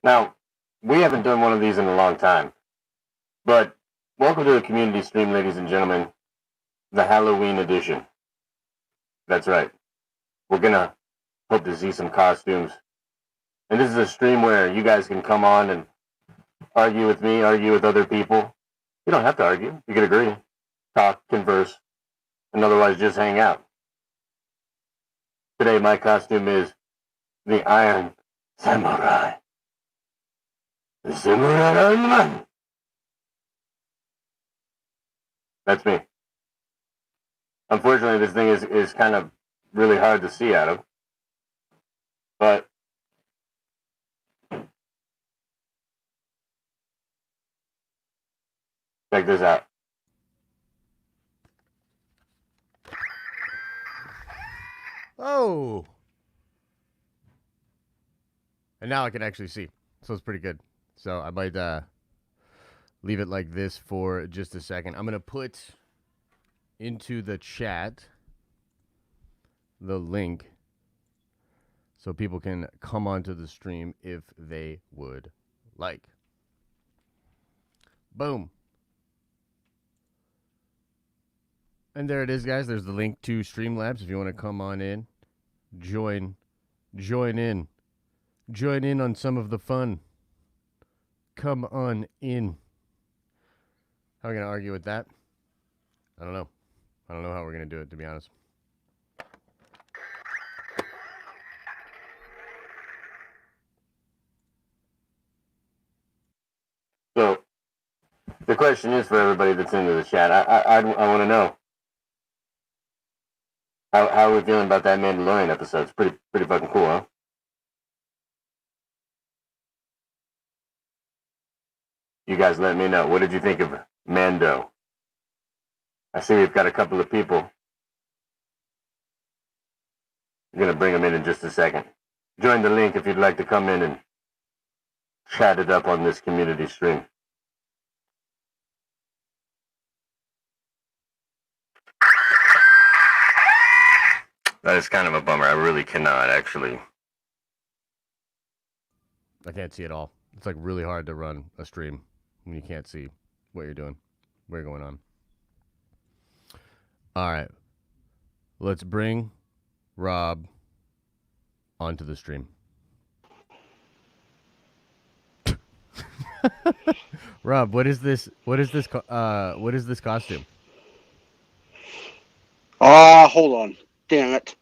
Now, we haven't done one of these in a long time, but welcome to the community stream, ladies and gentlemen, the Halloween edition. That's right. We're gonna hope to see some costumes. And this is a stream where you guys can come on and argue with me, argue with other people. You don't have to argue. You can agree, talk, converse, and otherwise just hang out. Today, my costume is the Iron Samurai. The Samurai Iron Man. That's me. Unfortunately, this thing is kind of really hard to see out of. But check this out. Oh. And now I can actually see. So it's pretty good. So I might leave it like this for just a second. I'm going to put into the chat the link so people can come onto the stream if they would like. Boom. And there it is, guys. There's the link to Streamlabs if you want to come on in. Join in. Join in on some of the fun. Come on in. How are we going to argue with that? I don't know. I don't know how we're going to do it, to be honest. So, the question is for everybody that's into the chat. I want to know. How are we feeling about that Mandalorian episode? It's pretty fucking cool, huh? You guys let me know. What did you think of Mando? I see we've got a couple of people. I'm going to bring them in just a second. Join the link if you'd like to come in and chat it up on this community stream. That is kind of a bummer. I really cannot actually. I can't see it all. It's like really hard to run a stream when you can't see what you're doing, where you're going on. All right. Let's bring Rob onto the stream. Rob, what is this costume? Hold on. Damn it.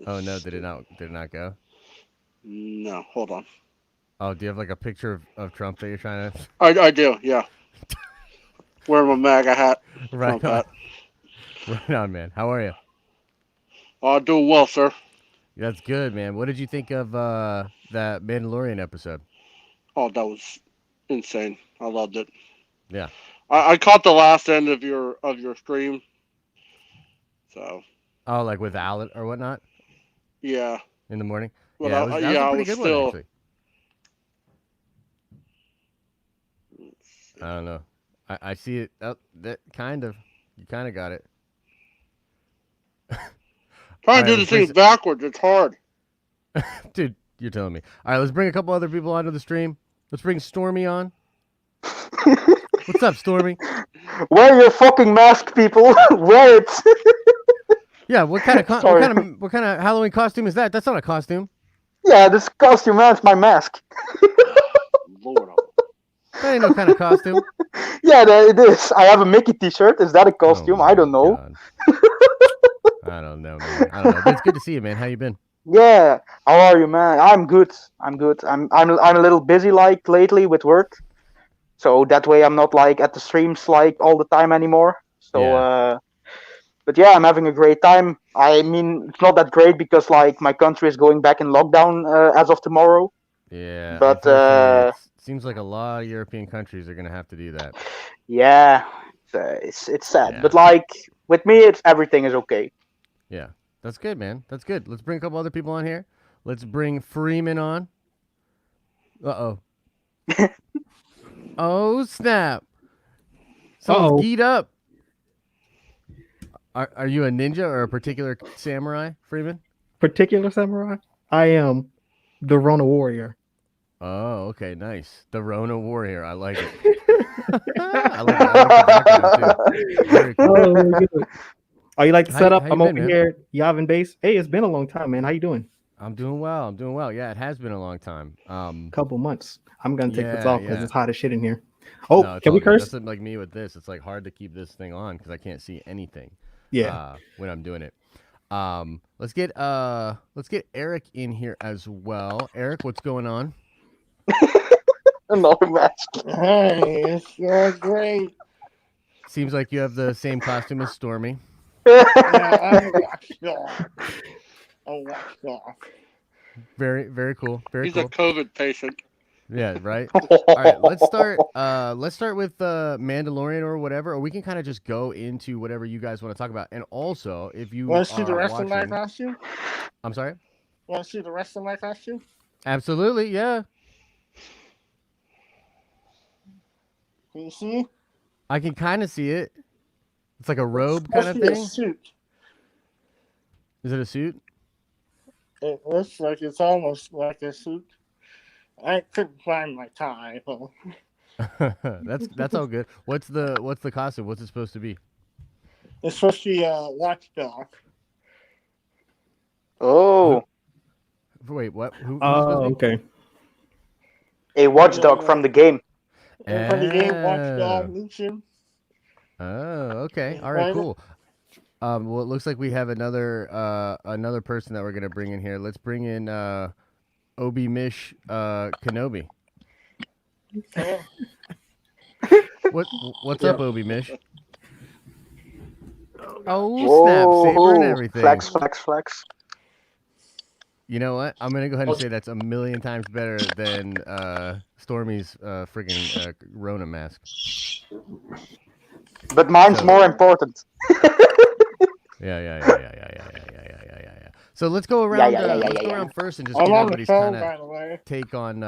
Oh no, did it not go? No, hold on. Oh, do you have like a picture of Trump that you're trying to? I do, yeah. Wearing my MAGA hat. Right Trump on. hat. Right on, man. How are you? Doing well, sir. That's good, man. What did you think of that Mandalorian episode? Oh, that was insane. I loved it. Yeah. I caught the last end of your stream. So. Oh, like with Alan or whatnot? Yeah. In the morning? Well, yeah, that was a pretty good still... one, actually. I don't know. I see it. That kind of. You kind of got it. Trying to do the things backwards. It's hard. Dude, you're telling me. All right, let's bring a couple other people onto the stream. Let's bring Stormy on. What's up, Stormy? Wear your fucking mask, people. Wear it. Yeah, what kind of Halloween costume is that? That's not a costume. Yeah, this costume, man, it's my mask. Lord. That ain't no kind of costume. Yeah, it is. I have a Mickey t-shirt. Is that a costume? I don't know. I don't know, man. I don't know. But it's good to see you, man. How you been? Yeah. How are you, man? I'm good. I'm a little busy like lately with work. So that way I'm not like at the streams like all the time anymore. So yeah. But yeah, I'm having a great time. I mean, it's not that great because like my country is going back in lockdown as of tomorrow. Yeah. But it seems like a lot of European countries are gonna have to do that. Yeah, it's sad. Yeah. But like with me, everything is okay. Yeah, that's good, man. That's good. Let's bring a couple other people on here. Let's bring Freeman on. Uh-oh. Oh, snap. Someone's geed up. Are you a ninja or a particular samurai, Freeman? Particular samurai? I am the Rona warrior. Oh, okay, nice. The Rona Warrior. I like it. I like it. I like the background too. Very cool. Oh, very good. Oh, you like the How setup? you I'm been, over man? here, Yavin base. Hey, it's been a long time, man. How you doing? I'm doing well. I'm doing well. Yeah, it has been a long time. Couple months. I'm gonna take this Yeah, off because yeah. it's hot as shit in here. No, Oh, it's can all we good. curse? That's like me with this. It's like hard to keep this thing on because I can't see anything. Yeah. When I'm doing it. Let's get Eric in here as well. Eric, what's going on? Another match. Hey, it's great. Seems like you have the same costume as Stormy. Yeah, I'm a watchdog. A watchdog. Very, very cool. Very He's cool. a COVID patient. Yeah, right. All right, let's start. Let's start with Mandalorian or whatever, or we can kind of just go into whatever you guys want to talk about. And also, if you Want to see the are rest of my watching, costume? I'm sorry. Want to see the rest of my costume? Absolutely, yeah. Can you see? I can kind of see it. It's like a robe kind of It's a thing. suit. Is it a suit? It looks like it's almost like a suit. I couldn't find my tie, though. That's all good. What's the costume? What's it supposed to be? It's supposed to be a watchdog. Oh, Wait, what? Who's Oh, supposed to be? okay. a watchdog from the game. And from the game Ah. Watchdog Lucian. Oh, okay. All right, cool. Well, it looks like we have another person that we're gonna bring in here. Let's bring in Obi Mish Kenobi. Okay. What's up, Obi Mish? Oh Whoa, snap! Saber and everything. flex, flex, flex. You know what? I'm gonna go ahead and say that's a million times better than Stormy's friggin' Rona mask. But mine's So- more important. Yeah. So let's go around. Let's go around first and just I'm get on the everybody's phone, kind of by the way. take on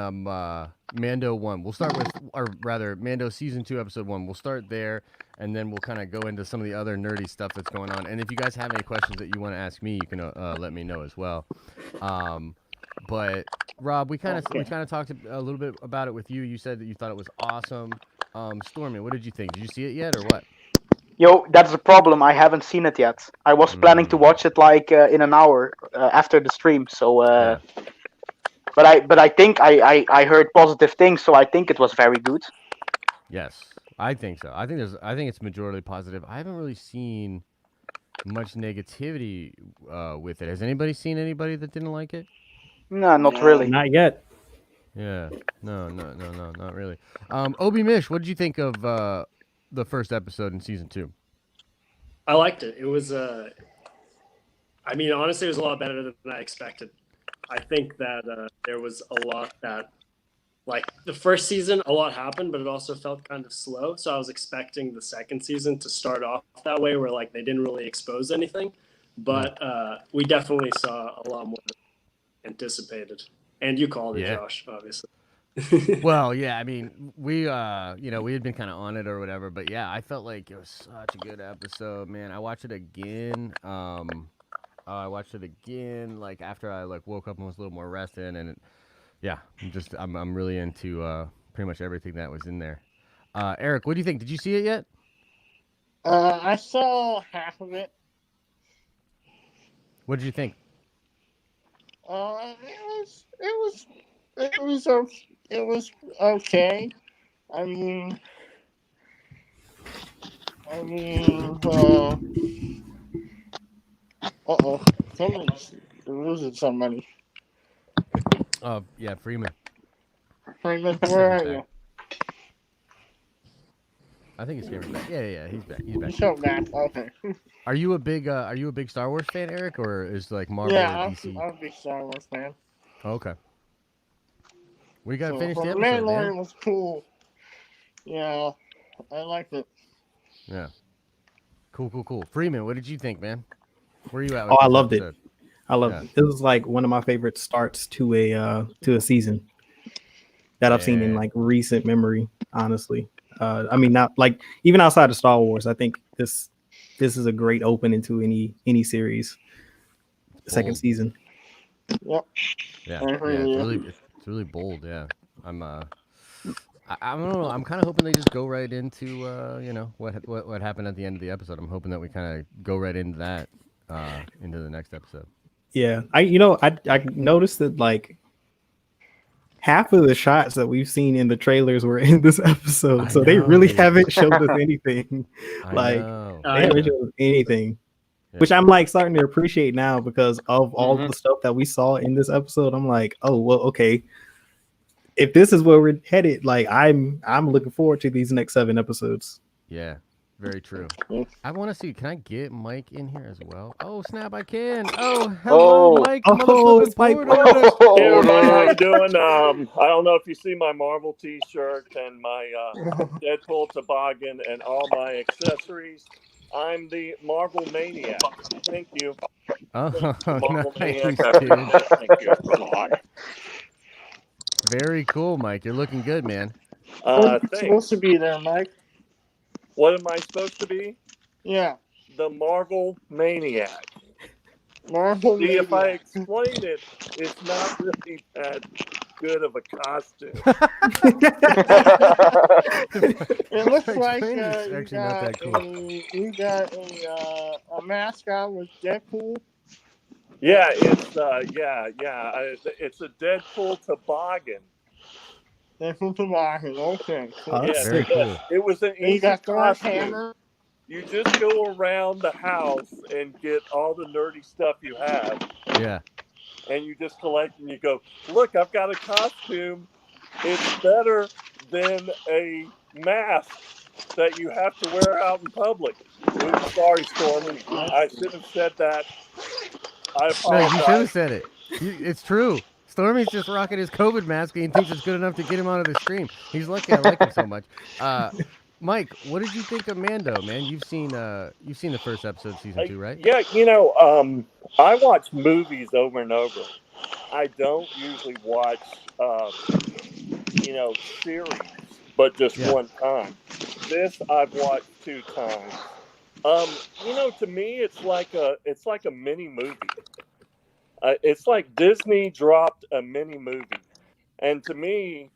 Mando 1. We'll start with, or rather, Mando Season 2, Episode 1. We'll start there, and then we'll kind of go into some of the other nerdy stuff that's going on. And if you guys have any questions that you want to ask me, you can let me know as well. But Rob, we kind of talked a little bit about it with you. You said that you thought it was awesome. Stormy, what did you think? Did you see it yet, or what? Yo, that's the problem. I haven't seen it yet. I was planning to watch it like in an hour after the stream. So, Yeah. but I think I heard positive things, so I think it was very good. Yes, I think so. I think it's majority positive. I haven't really seen much negativity with it. Has anybody seen anybody that didn't like it? No, not No. really. Not yet. Yeah. No, not really. Obi Mish, what did you think of the first episode in season 2? I liked it. It was, I mean, honestly, it was a lot better than I expected. I think that there was a lot that, like, the first season, a lot happened, but it also felt kind of slow. So I was expecting the second season to start off that way, where, like, they didn't really expose anything. But we definitely saw a lot more than anticipated. And you called it, Yeah. Josh, obviously. Well, yeah, I mean, we we had been kind of on it or whatever, but yeah, I felt like it was such a good episode, man. I watched it again. I watched it again like after I like woke up and was a little more rested, and I'm really into pretty much everything that was in there. Eric, what do you think? Did you see it yet? I saw half of it. What did you think? It was okay. I mean, somebody's losing somebody. Oh, yeah, Freeman. Freeman, where are you? I think his camera's back. Yeah, he's back. He's You back. showed back. Okay. Are you a big Star Wars fan, Eric, or is like Marvel Yeah, or I'm DC? a big Star Wars fan. Oh, okay. We got to So, finish the the episode, Mandalorian man. was cool. Yeah, I liked it. Yeah. Cool. Freeman, what did you think, man? Where are you at? Oh, I loved it. episode? I love Yeah. it. This was like one of my favorite starts to a season that I've seen in Yeah. like recent memory, honestly. I mean, not like even outside of Star Wars, I think this is a great opening to any series. Second Bold. season. Yep. Yeah, I agree with you. it's really bold. Yeah, I don't know. I'm kind of hoping they just go right into you know what happened at the end of the episode. I'm hoping that we kind of go right into that into the next episode. Yeah, I noticed that like half of the shots that we've seen in the trailers were in this episode, I so they know, really dude. haven't showed us anything. I Like know. they haven't showed us anything, which I'm like starting to appreciate now because of all the stuff that we saw in this episode. I'm like, oh well, okay. If this is where we're headed, like I'm looking forward to these next 7 episodes. Yeah, very true. I want to see. Can I get Mike in here as well? Oh snap! I can. Oh hello, Oh. Mike. Oh, motherfucking it's Mike. Porter. Hey everybody, how you doing? I don't know if you see my Marvel T-shirt and my Deadpool toboggan and all my accessories. I'm the Marvel Maniac. Thank you. Oh, Marvel nice, Maniac. dude. Thank you. Come on. Very cool, Mike. You're looking good, man. You're Thanks. supposed to be there, Mike. What am I supposed to be? Yeah. The Marvel Maniac. Marvel. See, if I Maniac. explain it, it's not really that good of a costume. It looks like Explain it's you actually not got that cool. you got a mascot with Deadpool. Yeah, it's it's a Deadpool toboggan. Deadpool toboggan. Okay. Oh, that's Very sick. cool. It was an And you easy got Thor's costume. hammer. You just go around the house and get all the nerdy stuff you have, Yeah. and you just collect and you go, look, I've got a costume. It's better than a mask that you have to wear out in public. Oops, sorry, Stormy. I should have said that. I No, you apologize. should have said it. It's true. Stormy's just rocking his COVID mask and he thinks it's good enough to get him onto the stream. He's lucky I like him so much. Mike, what did you think of Mando, man? You've seen the first episode of season 2, right? Yeah, I watch movies over and over. I don't usually watch, series, but just one time. This I've watched 2 times. To me, it's like a mini movie. It's like Disney dropped a mini movie, and to me,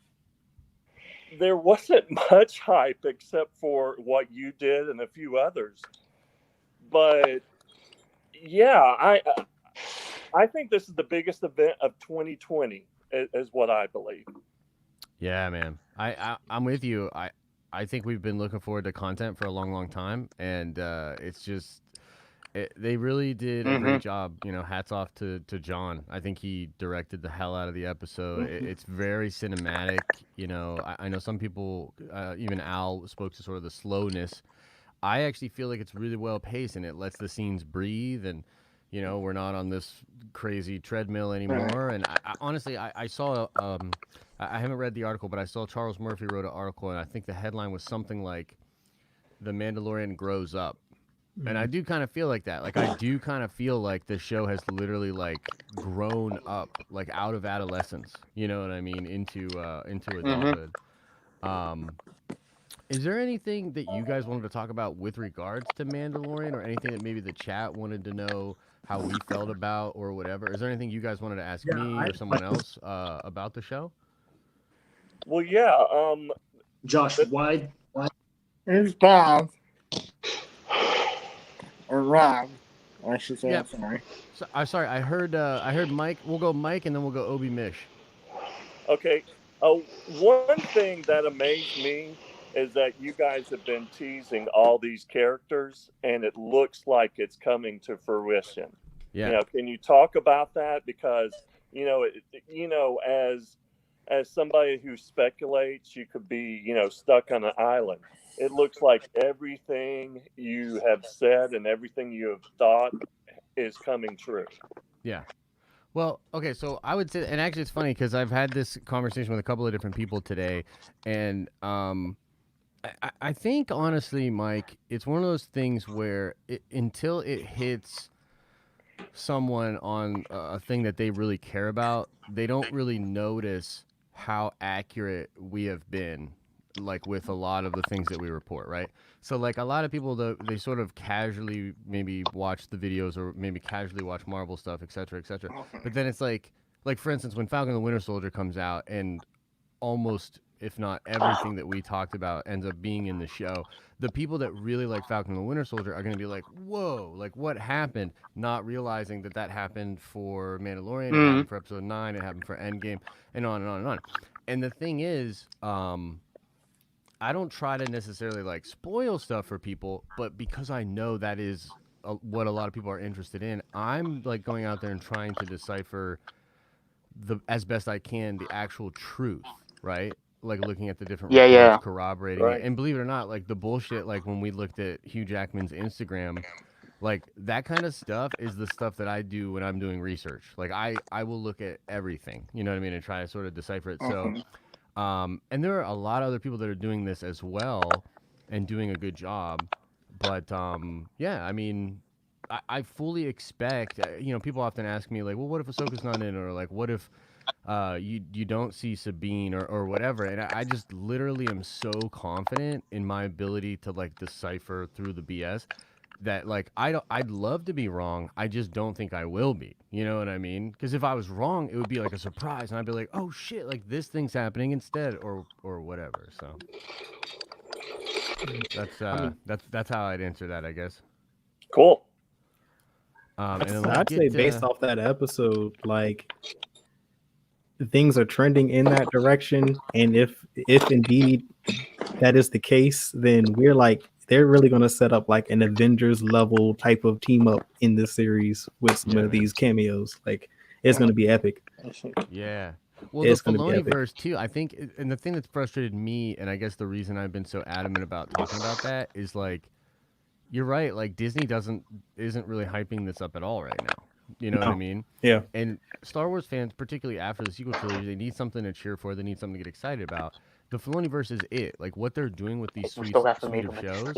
there wasn't much hype except for what you did and a few others. But yeah, I think this is the biggest event of 2020, is what I believe. Yeah, man. I'm with you. I think we've been looking forward to content for a long, long time, and it's just they really did a great job. Hats off to John. I think he directed the hell out of the episode. It's very cinematic. I know some people, even Al, spoke to sort of the slowness. I actually feel like it's really well paced, and it lets the scenes breathe, and we're not on this crazy treadmill anymore. And I honestly, I saw I haven't read the article, but I saw Charles Murphy wrote an article, and I think the headline was something like "The Mandalorian Grows Up." And I do kind of feel like that. Like, I do kind of feel like the show has literally, like, grown up, like, out of adolescence. You know what I mean? Into adulthood. Is there anything that you guys wanted to talk about with regards to Mandalorian, or anything that maybe the chat wanted to know how we felt about, or whatever? Is there anything you guys wanted to ask me or someone else about the show? Well, yeah. Josh, why? Here's Bob. Or Rob, I should say. Yep. I'm sorry. I'm sorry. I heard Mike. We'll go Mike, and then we'll go Obi Mish. Okay. One thing that amazed me is that you guys have been teasing all these characters, and it looks like it's coming to fruition. Yeah. Can you talk about that? Because as somebody who speculates, you could be stuck on an island. It looks like everything you have said and everything you have thought is coming true. Yeah. Well, okay, so I would say, and actually it's funny because I've had this conversation with a couple of different people today, and I think, honestly, Mike, it's one of those things where until it hits someone on a thing that they really care about, they don't really notice how accurate we have been, like, with a lot of the things that we report, right? So, like, a lot of people, they sort of casually maybe watch the videos or maybe casually watch Marvel stuff, et cetera, et cetera. But then it's like, for instance, when Falcon and the Winter Soldier comes out, and almost, if not everything that we talked about ends up being in the show. The people that really like Falcon and the Winter Soldier are going to be like, whoa, like what happened? Not realizing that happened for Mandalorian, it happened for episode 9, it happened for Endgame, and on and on and on. And the thing is, I don't try to necessarily like spoil stuff for people, but because I know that is what a lot of people are interested in, I'm like going out there and trying to decipher as best I can the actual truth, right? Like looking at the different reports, corroborating it. And believe it or not, like the bullshit, like when we looked at Hugh Jackman's Instagram, like that kind of stuff is the stuff that I do when I'm doing research. Like I will look at everything, you know what I mean, and try to sort of decipher it. So and there are a lot of other people that are doing this as well and doing a good job. But yeah, I mean, I fully expect, you know, people often ask me like, well, what if Ahsoka's not in, or like, what if you don't see Sabine or whatever, and I just literally am so confident in my ability to like decipher through the BS that like I'd love to be wrong. I just don't think I will be. You know what I mean? Because if I was wrong, it would be like a surprise, and I'd be like, oh shit, like this thing's happening instead, or whatever. So that's how I'd answer that, I guess. Cool. I'd say based off that episode, like things are trending in that direction, and if indeed that is the case, then we're like they're really going to set up like an Avengers level type of team up in this series with some of these cameos. Like it's going to be epic. Yeah. Well, it's the Filoniverse too, I think, and the thing that's frustrated me, and I guess the reason I've been so adamant about talking about that is like, you're right. Like Disney isn't really hyping this up at all right now. You know what I mean? Yeah. And Star Wars fans, particularly after the sequel trilogy, they need something to cheer for. They need something to get excited about. The Filoniverse is it. Like what they're doing with these suite of shows,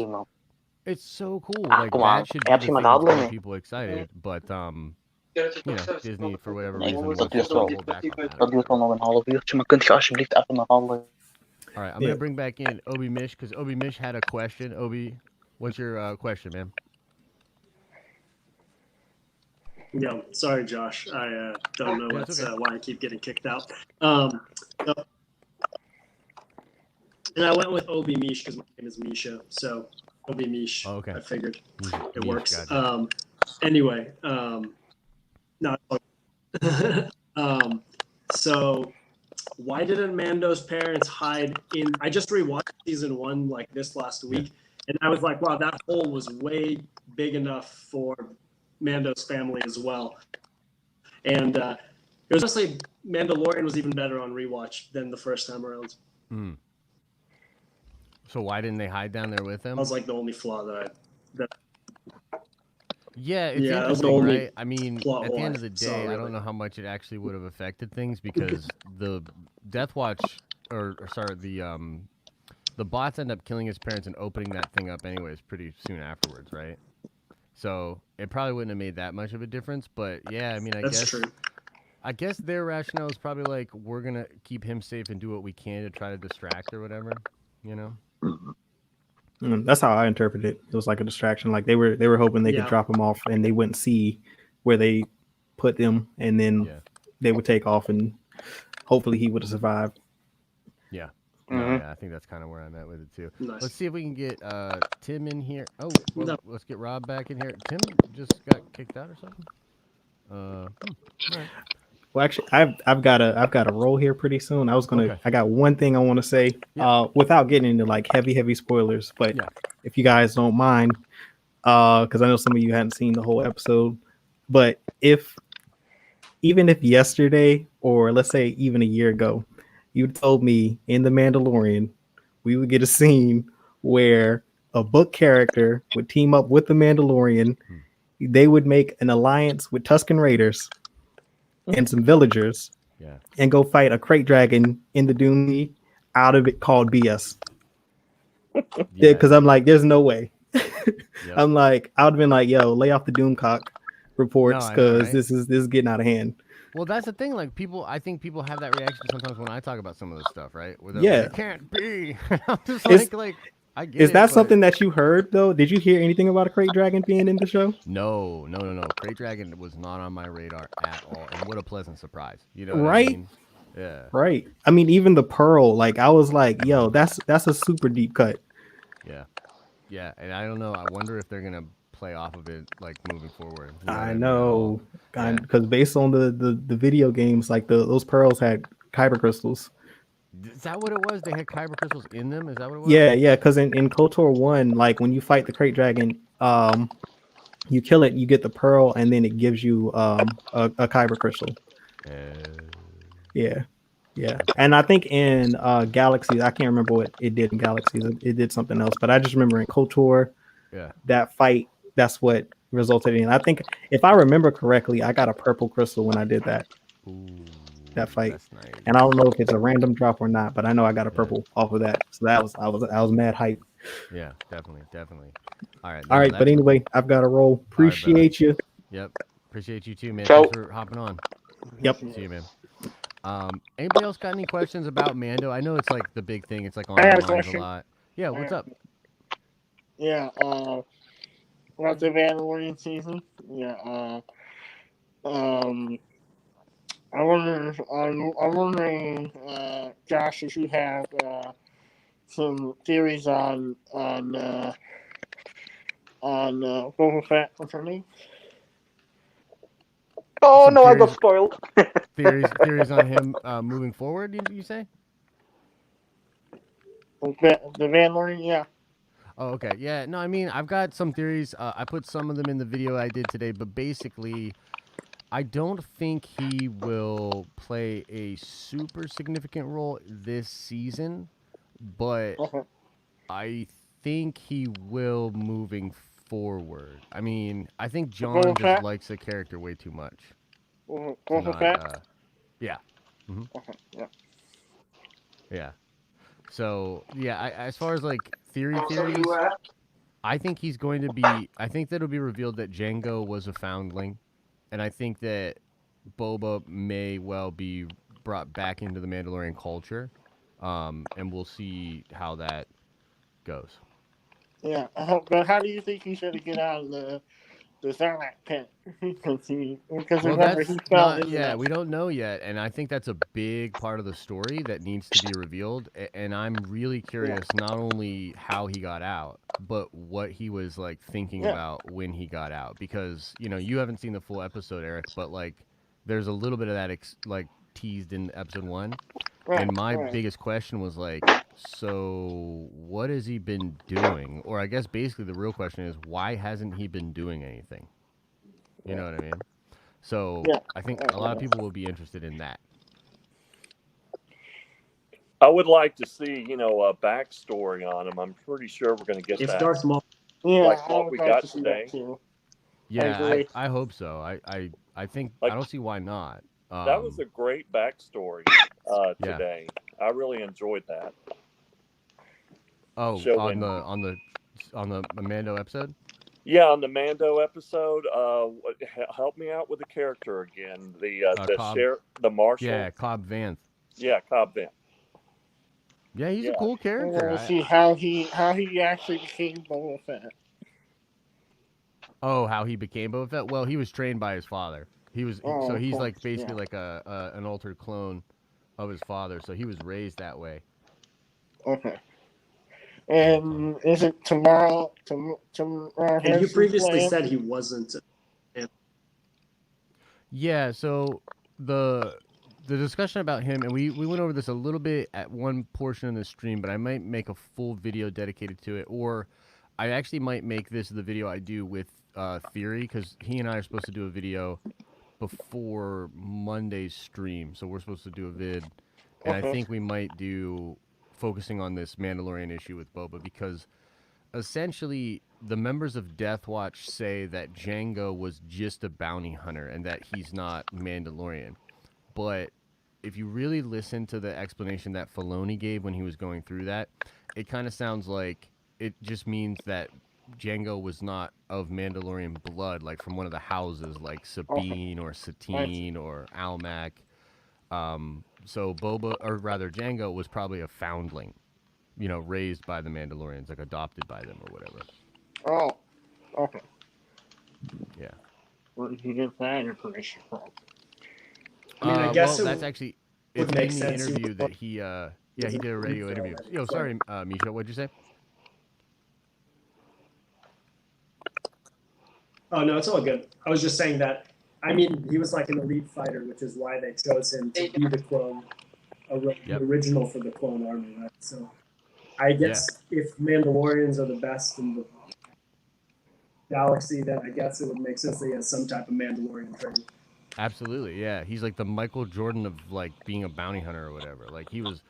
it's so cool. Like that should be the thing that's getting people excited. But you know, Disney for whatever reason wants to hold back on that. All right, I'm gonna bring back in Obi Mish because Obi Mish had a question. Obi, what's your question, man? Yeah, sorry, Josh. I don't know why I keep getting kicked out. And I went with Obi Mish because my name is Misha. So Obi Mish. Oh, okay. I figured it works. Gotcha. Anyway, no. So why didn't Mando's parents hide in? I just rewatched season 1 like this last week, and I was like, wow, that hole was way big enough for Mando's family as well. And it was honestly, Mandalorian was even better on rewatch than the first time around. So why didn't they hide down there with him? That was like the only flaw Yeah, it's interesting, right? I mean, at the end of the day, I don't know how much it actually would have affected things because the Death Watch, or sorry, the bots end up killing his parents and opening that thing up anyways pretty soon afterwards, right? So it probably wouldn't have made that much of a difference, but yeah, I mean, I guess their rationale is probably like we're gonna keep him safe and do what we can to try to distract or whatever, you know. That's how I interpret it. It was like a distraction. Like they were hoping they could drop him off and they wouldn't see where they put them, and then they would take off and hopefully he would have survived. Yeah. No, yeah, I think that's kind of where I'm at with it too. Nice. Let's see if we can get Tim in here. Oh, well, let's get Rob back in here. Tim just got kicked out or something. All right. Well, actually, I've got a roll here pretty soon. I got one thing I want to say, without getting into like heavy spoilers. But if you guys don't mind, because I know some of you hadn't seen the whole episode, but even if yesterday or let's say even a year ago, you told me in The Mandalorian we would get a scene where a book character would team up with the Mandalorian, they would make an alliance with Tusken Raiders and some villagers, and go fight a crate dragon in the Dune out of it called BS. Because I'm like, there's no way. I'm like, I would have been like, yo, lay off the Doomcock reports because this is getting out of hand. Well, that's the thing. Like I think people have that reaction sometimes when I talk about some of this stuff, right? Where like, it can't be. I'm just like I get Is that something that you heard though? Did you hear anything about a crate dragon being in the show? No. Crate dragon was not on my radar at all, and what a pleasant surprise. You know what I mean? Yeah. Right. I mean, even the pearl, like I was like, yo, that's a super deep cut. Yeah. Yeah, and I don't know. I wonder if they're gonna play off of it like moving forward. You know what I I mean? At all. know, Yeah. because based on the video games, like those pearls had kyber crystals. Is that what it was? They had kyber crystals in them. Is that what it was? Yeah, yeah. Because in KOTOR 1, like when you fight the crate dragon, you kill it, you get the pearl, and then it gives you a kyber crystal. Uh, Yeah, yeah. And I think in Galaxies, I can't remember what it did in Galaxies. It did something else, but I just remember in KOTOR, yeah. that fight, that's what resulted in. I think if I remember correctly, I got a purple crystal when I did that Ooh, fight. that's nice. And I don't know if it's a random drop or not, but I know I got a Yeah. purple off of that. So I was mad hype. Yeah, definitely. All right. All right, but anyway, I've got to roll. Appreciate you. Yep. Appreciate you too, man. Ciao. Thanks for hopping on. Yep. See you, man. Anybody else got any questions about Mando? I know it's like the big thing. It's like on I our have a minds a question. lot. Yeah, what's up? Yeah, about the Mandalorian season. Yeah, I wonder. I'm wondering, Josh, if you have some theories on Boba Fett. What's her name? Oh Some no, I got theories- spoiled. Theories on him moving forward, you say? The Mandalorian. Yeah. Oh, okay. Yeah, no, I mean, I've got some theories. I put some of them in the video I did today, but basically, I don't think he will play a super significant role this season, but Okay. I think he will moving forward. I mean, I think John Boba just Fett? likes the character way too much. to Boba not, Fett. Yeah. Okay. Yeah. Yeah. So yeah, as far as like theories, I think he's going to be. I think that it'll be revealed that Django was a foundling, and I think that Boba may well be brought back into the Mandalorian culture, and we'll see how that goes. Yeah. But how do you think he's going to get out of the Sarlacc pit? because remember he fell into that. We don't know yet, and I think that's a big part of the story that needs to be revealed. And I'm really curious, not only how he got out, but what he was like thinking about when he got out. Because you haven't seen the full episode, Eric, but like there's a little bit of that like teased in episode 1. Right, and my right. biggest question was like, so what has he been doing? Or I guess basically the real question is, why hasn't he been doing anything? You know what I mean? So I think a lot of people will be interested in that. I would like to see, a backstory on him. I'm pretty sure we're going to get If that. Darth Maul, Yeah, like I what would we like got to see today. that too. Yeah, I hope so. I think Like- I don't see why not. That was a great backstory Yeah. today. I really enjoyed that. on showing- the Mando episode. Yeah, on the Mando episode, help me out with the character again. Cobb. The marshal. Yeah, Cobb Vanth. Yeah, Cobb Vanth. Yeah, he's a cool I character. want to see how he actually became Boba Fett. How he became Boba Fett? Well, he was trained by his father. He was Oh, so of he's course, like basically yeah. like an altered clone of his father. So he was raised that way. Okay. And is it tomorrow? and you previously said he wasn't. Yeah, so the discussion about him, and we went over this a little bit at one portion of the stream, but I might make a full video dedicated to it, or I actually might make this the video I do with Theory, because he and I are supposed to do a video before Monday's stream, so we're supposed to do a vid, and I think we might do focusing on this Mandalorian issue with Boba, because essentially the members of Death Watch say that Django was just a bounty hunter and that he's not Mandalorian. But if you really listen to the explanation that Filoni gave when he was going through that, it kind of sounds like it just means that Django was not of Mandalorian blood, like from one of the houses, like Sabine or Satine or Almac. So Boba, or rather Django, was probably a foundling, raised by the Mandalorians, like adopted by them or whatever. Oh, okay. Yeah. Where did you get that information from? I mean, I guess that's actually it's make in the sense. interview that he he did a radio interview. Yo, sorry, Misha, what'd you say? Oh no, it's all good. I was just saying that. I mean, he was like an elite fighter, which is why they chose him to be the clone, the original for the clone army, right? So, I guess if Mandalorians are the best in the galaxy, then I guess it would make sense that he has some type of Mandalorian training. Absolutely, yeah. He's like the Michael Jordan of like being a bounty hunter or whatever. Like he was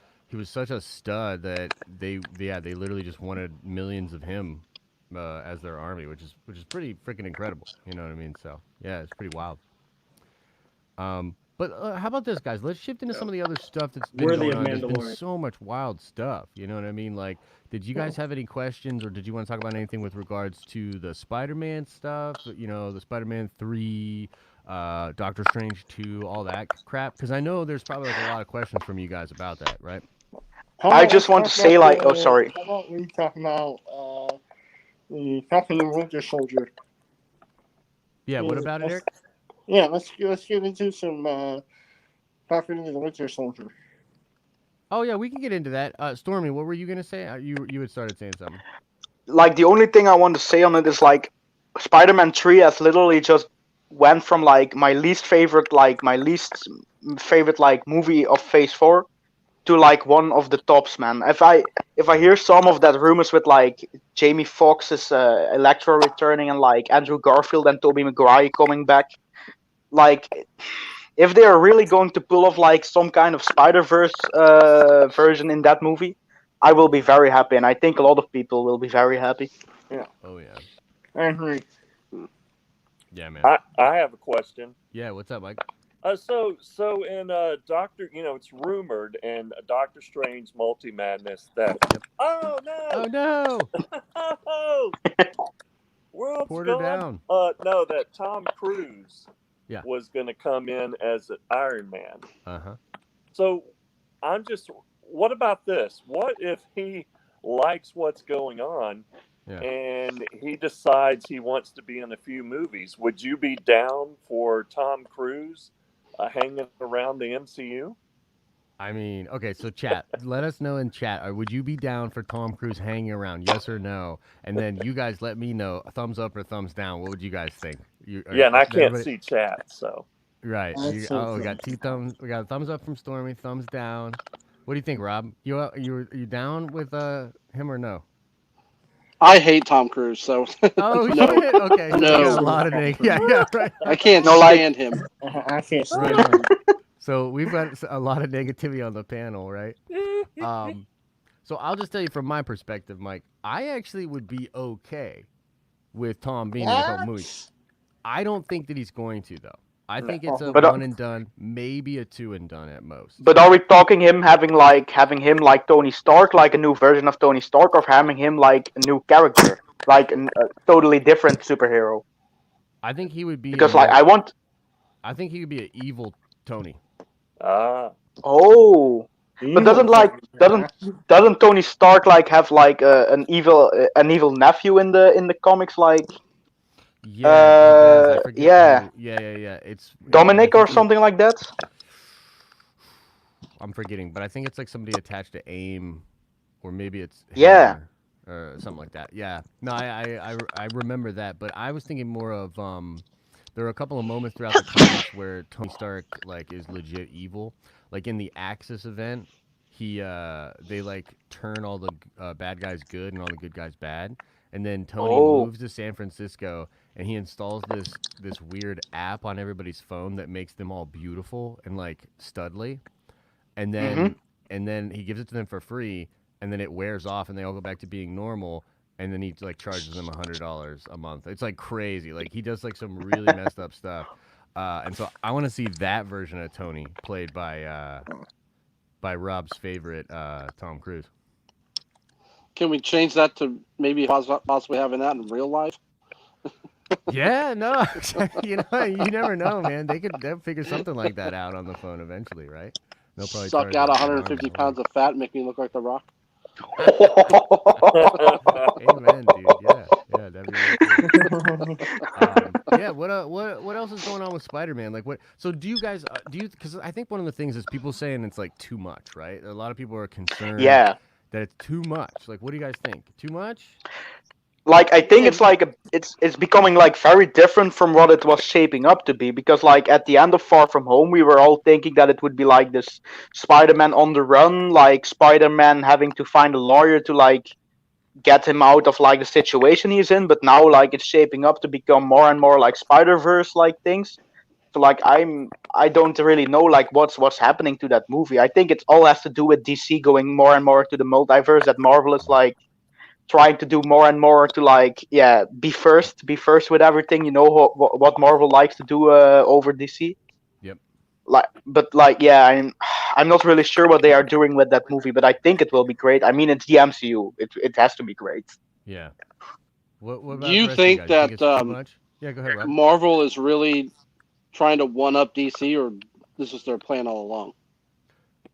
such a stud that they literally just wanted millions of him as their army, which is pretty freaking incredible. You know what I mean? So yeah, it's pretty wild. But how about this, guys? Let's shift into some of the other stuff that's been Worthy going of on. There's been Mandalorian. so much wild stuff. You know what I mean? Like, did you guys have any questions, or did you want to talk about anything with regards to the Spider-Man stuff? You know, the Spider-Man 3, Doctor Strange 2, all that crap? Because I know there's probably like a lot of questions from you guys about that, right? I just want to say, like, oh, sorry. How about we talk about the Falcon and Winter Soldier? Yeah, what about it, Eric? Yeah, let's get into some Falcon and the Winter Soldier. Oh yeah, we can get into that. Stormy, what were you gonna say? You had started saying something. Like, the only thing I want to say on it is, like, Spider-Man 3 has literally just went from, like, my least favorite like movie of Phase 4 to like one of the tops, man. If I hear some of that rumors with like Jamie Foxx's Electro returning and like Andrew Garfield and Tobey Maguire coming back, like if they are really going to pull off like some kind of Spider-Verse version in that movie, I will be very happy, and I think a lot of people will be very happy. Yeah. Oh yeah. I agree. Yeah, man. I have a question. Yeah, what's up, Mike? So in Doctor, it's rumored in Doctor Strange Multi Madness that oh no oh world's Poured her gone. down. No, that Tom Cruise Yeah. was going to come in as an Iron Man. Uh-huh. So what about this? What if he likes what's going on and he decides he wants to be in a few movies? Would you be down for Tom Cruise hanging around the MCU? I mean, okay, so chat, let us know in chat. Would you be down for Tom Cruise hanging around? Yes or no? And then you guys let me know, thumbs up or thumbs down. What would you guys think? And I can't see chat, so. Right. We got 2 thumbs. We got a thumbs up from Stormy, thumbs down. What do you think, Rob? You down with him or no? I hate Tom Cruise, so. Oh no. shit! Okay, so no. we got a lot of right. I can't stand him. I can't stand him. So we've got a lot of negativity on the panel, right? So I'll just tell you from my perspective, Mike. I actually would be okay with Tom being in a movie. I don't think that he's going to, though. I think it's a one and done, maybe a 2 and done at most. But are we talking him having him like Tony Stark, like a new version of Tony Stark, or having him like a new character, like a totally different superhero? I think he would be because I think he would be an evil Tony. Oh. But doesn't Tony Stark like have like an evil nephew in the comics, like? Yeah, yeah. It's Dominic or something like that. I'm forgetting, but I think it's like somebody attached to AIM, or maybe it's or something like that. Yeah, no, I remember that, but I was thinking more of there are a couple of moments throughout the comics where Tony Stark like is legit evil, like in the Axis event. They like turn all the bad guys good and all the good guys bad. And then Tony moves to San Francisco, and he installs this weird app on everybody's phone that makes them all beautiful and like studly. And then he gives it to them for free, and then it wears off, and they all go back to being normal. And then he like charges them $100 a month. It's like crazy. Like he does like some really messed up stuff. And so I want to see that version of Tony played by Rob's favorite Tom Cruise. Can we change that to maybe possibly having that in real life? Yeah, no, you never know, man. They'll figure something like that out on the phone eventually, right? They'll probably suck out 150 pounds of fat and make me look like The Rock. Amen, dude. Yeah, that'd be really cool. Yeah. What else is going on with Spider-Man? Like what? So do you guys Because I think one of the things is people saying it's like too much, right? A lot of people are concerned Yeah. that it's too much. Like, what do you guys think? Too much? Like I think it's like it's becoming like very different from what it was shaping up to be, because like at the end of Far From Home we were all thinking that it would be like this Spider-Man on the run, like Spider-Man having to find a lawyer to like get him out of like the situation he's in, but now like it's shaping up to become more and more like Spider-Verse like things. So like I don't really know like what's happening to that movie. I think it all has to do with DC going more and more to the multiverse, that Marvel is like trying to do more and more to like be first with everything. You know what Marvel likes to do over DC. Yep. I'm not really sure what they are doing with that movie, but I think it will be great. I mean, it's the MCU. It has to be great. Yeah. What about Do you the rest of you think guys? You think that it's too much? Yeah, go ahead, Rob. Marvel is really trying to one up DC, or this is their plan all along?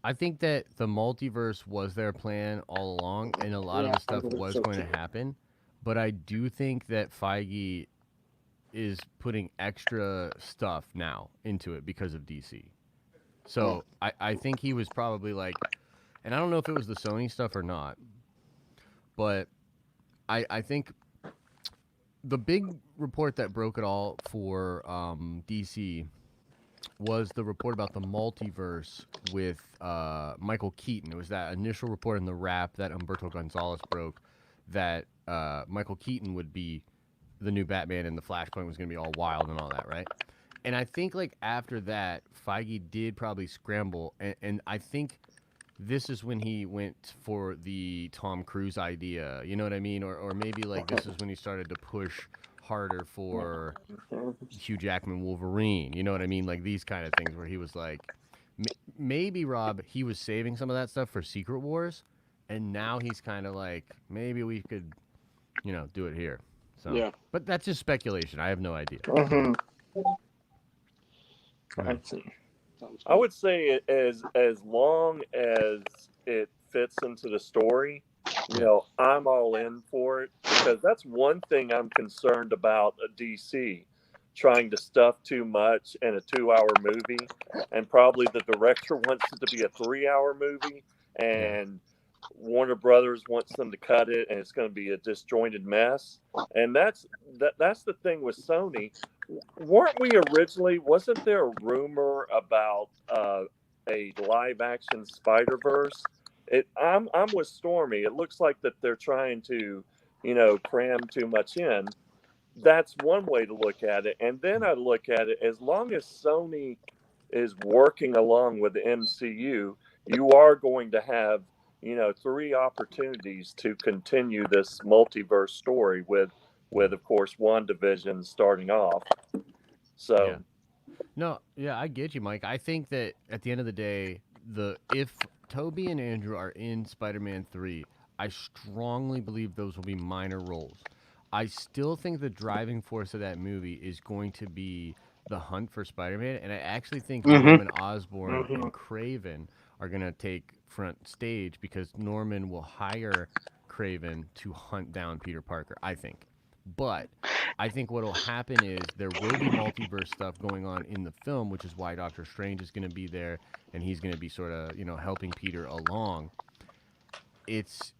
I think that the multiverse was their plan all along, and a lot of the stuff was going to happen. But I do think that Feige is putting extra stuff now into it because of DC. So I think he was probably like, and I don't know if it was the Sony stuff or not, but I think the big report that broke it all for DC was the report about the multiverse with Michael Keaton. It was that initial report in the Wrap that Humberto Gonzalez broke that Michael Keaton would be the new Batman and the Flashpoint was going to be all wild and all that, right? And I think like after that, Feige did probably scramble, and I think this is when he went for the Tom Cruise idea. You know what I mean? Or maybe like this is when he started to push harder for Hugh Jackman Wolverine. You know what I mean? Like these kind of things where he was like, maybe Rob, he was saving some of that stuff for Secret Wars, and now he's kind of like, maybe we could, do it here. So, yeah. But that's just speculation. I have no idea. I see. I would say as long as it fits into the story, I'm all in for it, because that's one thing I'm concerned about a DC trying to stuff too much in a 2-hour movie, and probably the director wants it to be a 3-hour movie, and Warner Brothers wants them to cut it, and it's going to be a disjointed mess. And that's the thing with Sony. Wasn't there a rumor about a live action Spider-Verse? I'm with Stormy. It looks like that they're trying to, cram too much in. That's one way to look at it. And then I look at it, as long as Sony is working along with the MCU, you are going to have, 3 opportunities to continue this multiverse story with of course WandaVision starting off. So I get you, Mike. I think that at the end of the day, if Toby and Andrew are in Spider-Man 3, I strongly believe those will be minor roles. I still think the driving force of that movie is going to be the hunt for Spider-Man, and I actually think Norman Osborn and Craven are going to take front stage, because Norman will hire Craven to hunt down Peter Parker, I think. But I think what will happen is there will be multiverse stuff going on in the film, which is why Doctor Strange is going to be there, and he's going to be sort of, helping Peter along. It's,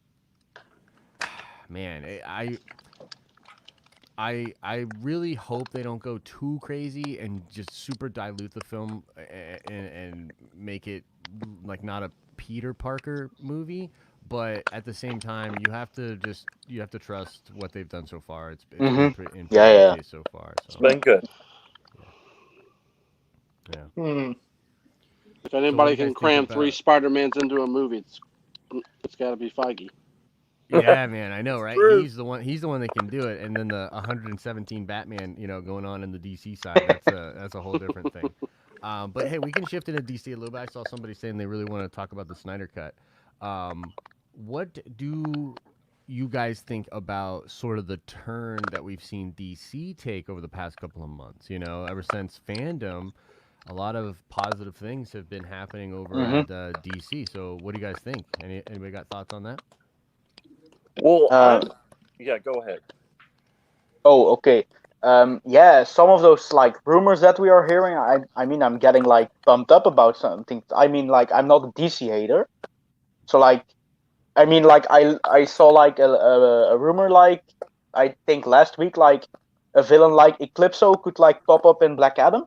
man, I really hope they don't go too crazy and just super dilute the film and make it like not a Peter Parker movie. But at the same time, you have to trust what they've done so far. It's been pretty good so far. So. It's been good. Yeah. If anybody can cram 3 Spider-Mans into a movie, it's got to be Feige. Yeah, man, I know, right? He's the one that can do it. And then the 117 Batman, going on in the DC side, that's a whole different thing. But hey, we can shift into DC a little bit. I saw somebody saying they really want to talk about the Snyder Cut. What do you guys think about sort of the turn that we've seen DC take over the past couple of months? Ever since Fandom, a lot of positive things have been happening over at DC. So what do you guys think? Anybody got thoughts on that? Well, go ahead. Oh, okay. yeah, some of those like rumors that we are hearing, I mean, I'm getting like pumped up about something. I mean, like I'm not a DC hater, so like, I mean, like I saw like a rumor like I think last week like a villain like Eclipso could like pop up in Black Adam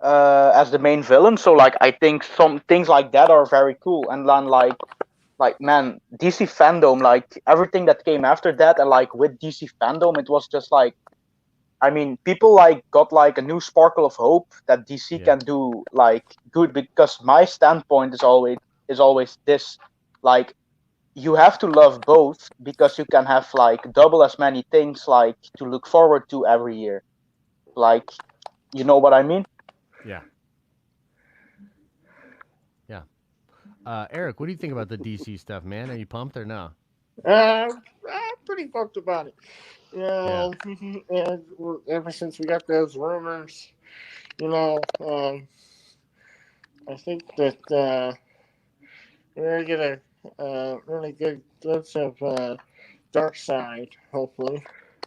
as the main villain. So like I think some things like that are very cool. And then like man, DC fandom, like everything that came after that, and like with DC fandom, it was just like, I mean, people like got like a new sparkle of hope that DC can do like good. Because my standpoint is always this, like you have to love both because you can have like double as many things like to look forward to every year. Like, you know what I mean? Yeah. Yeah. Eric, what do you think about the DC stuff, man? Are you pumped or no? I'm pretty pumped about it. You know, and ever since we got those rumors, you know, I think that we're gonna get a really good glimpse of Dark Side, hopefully.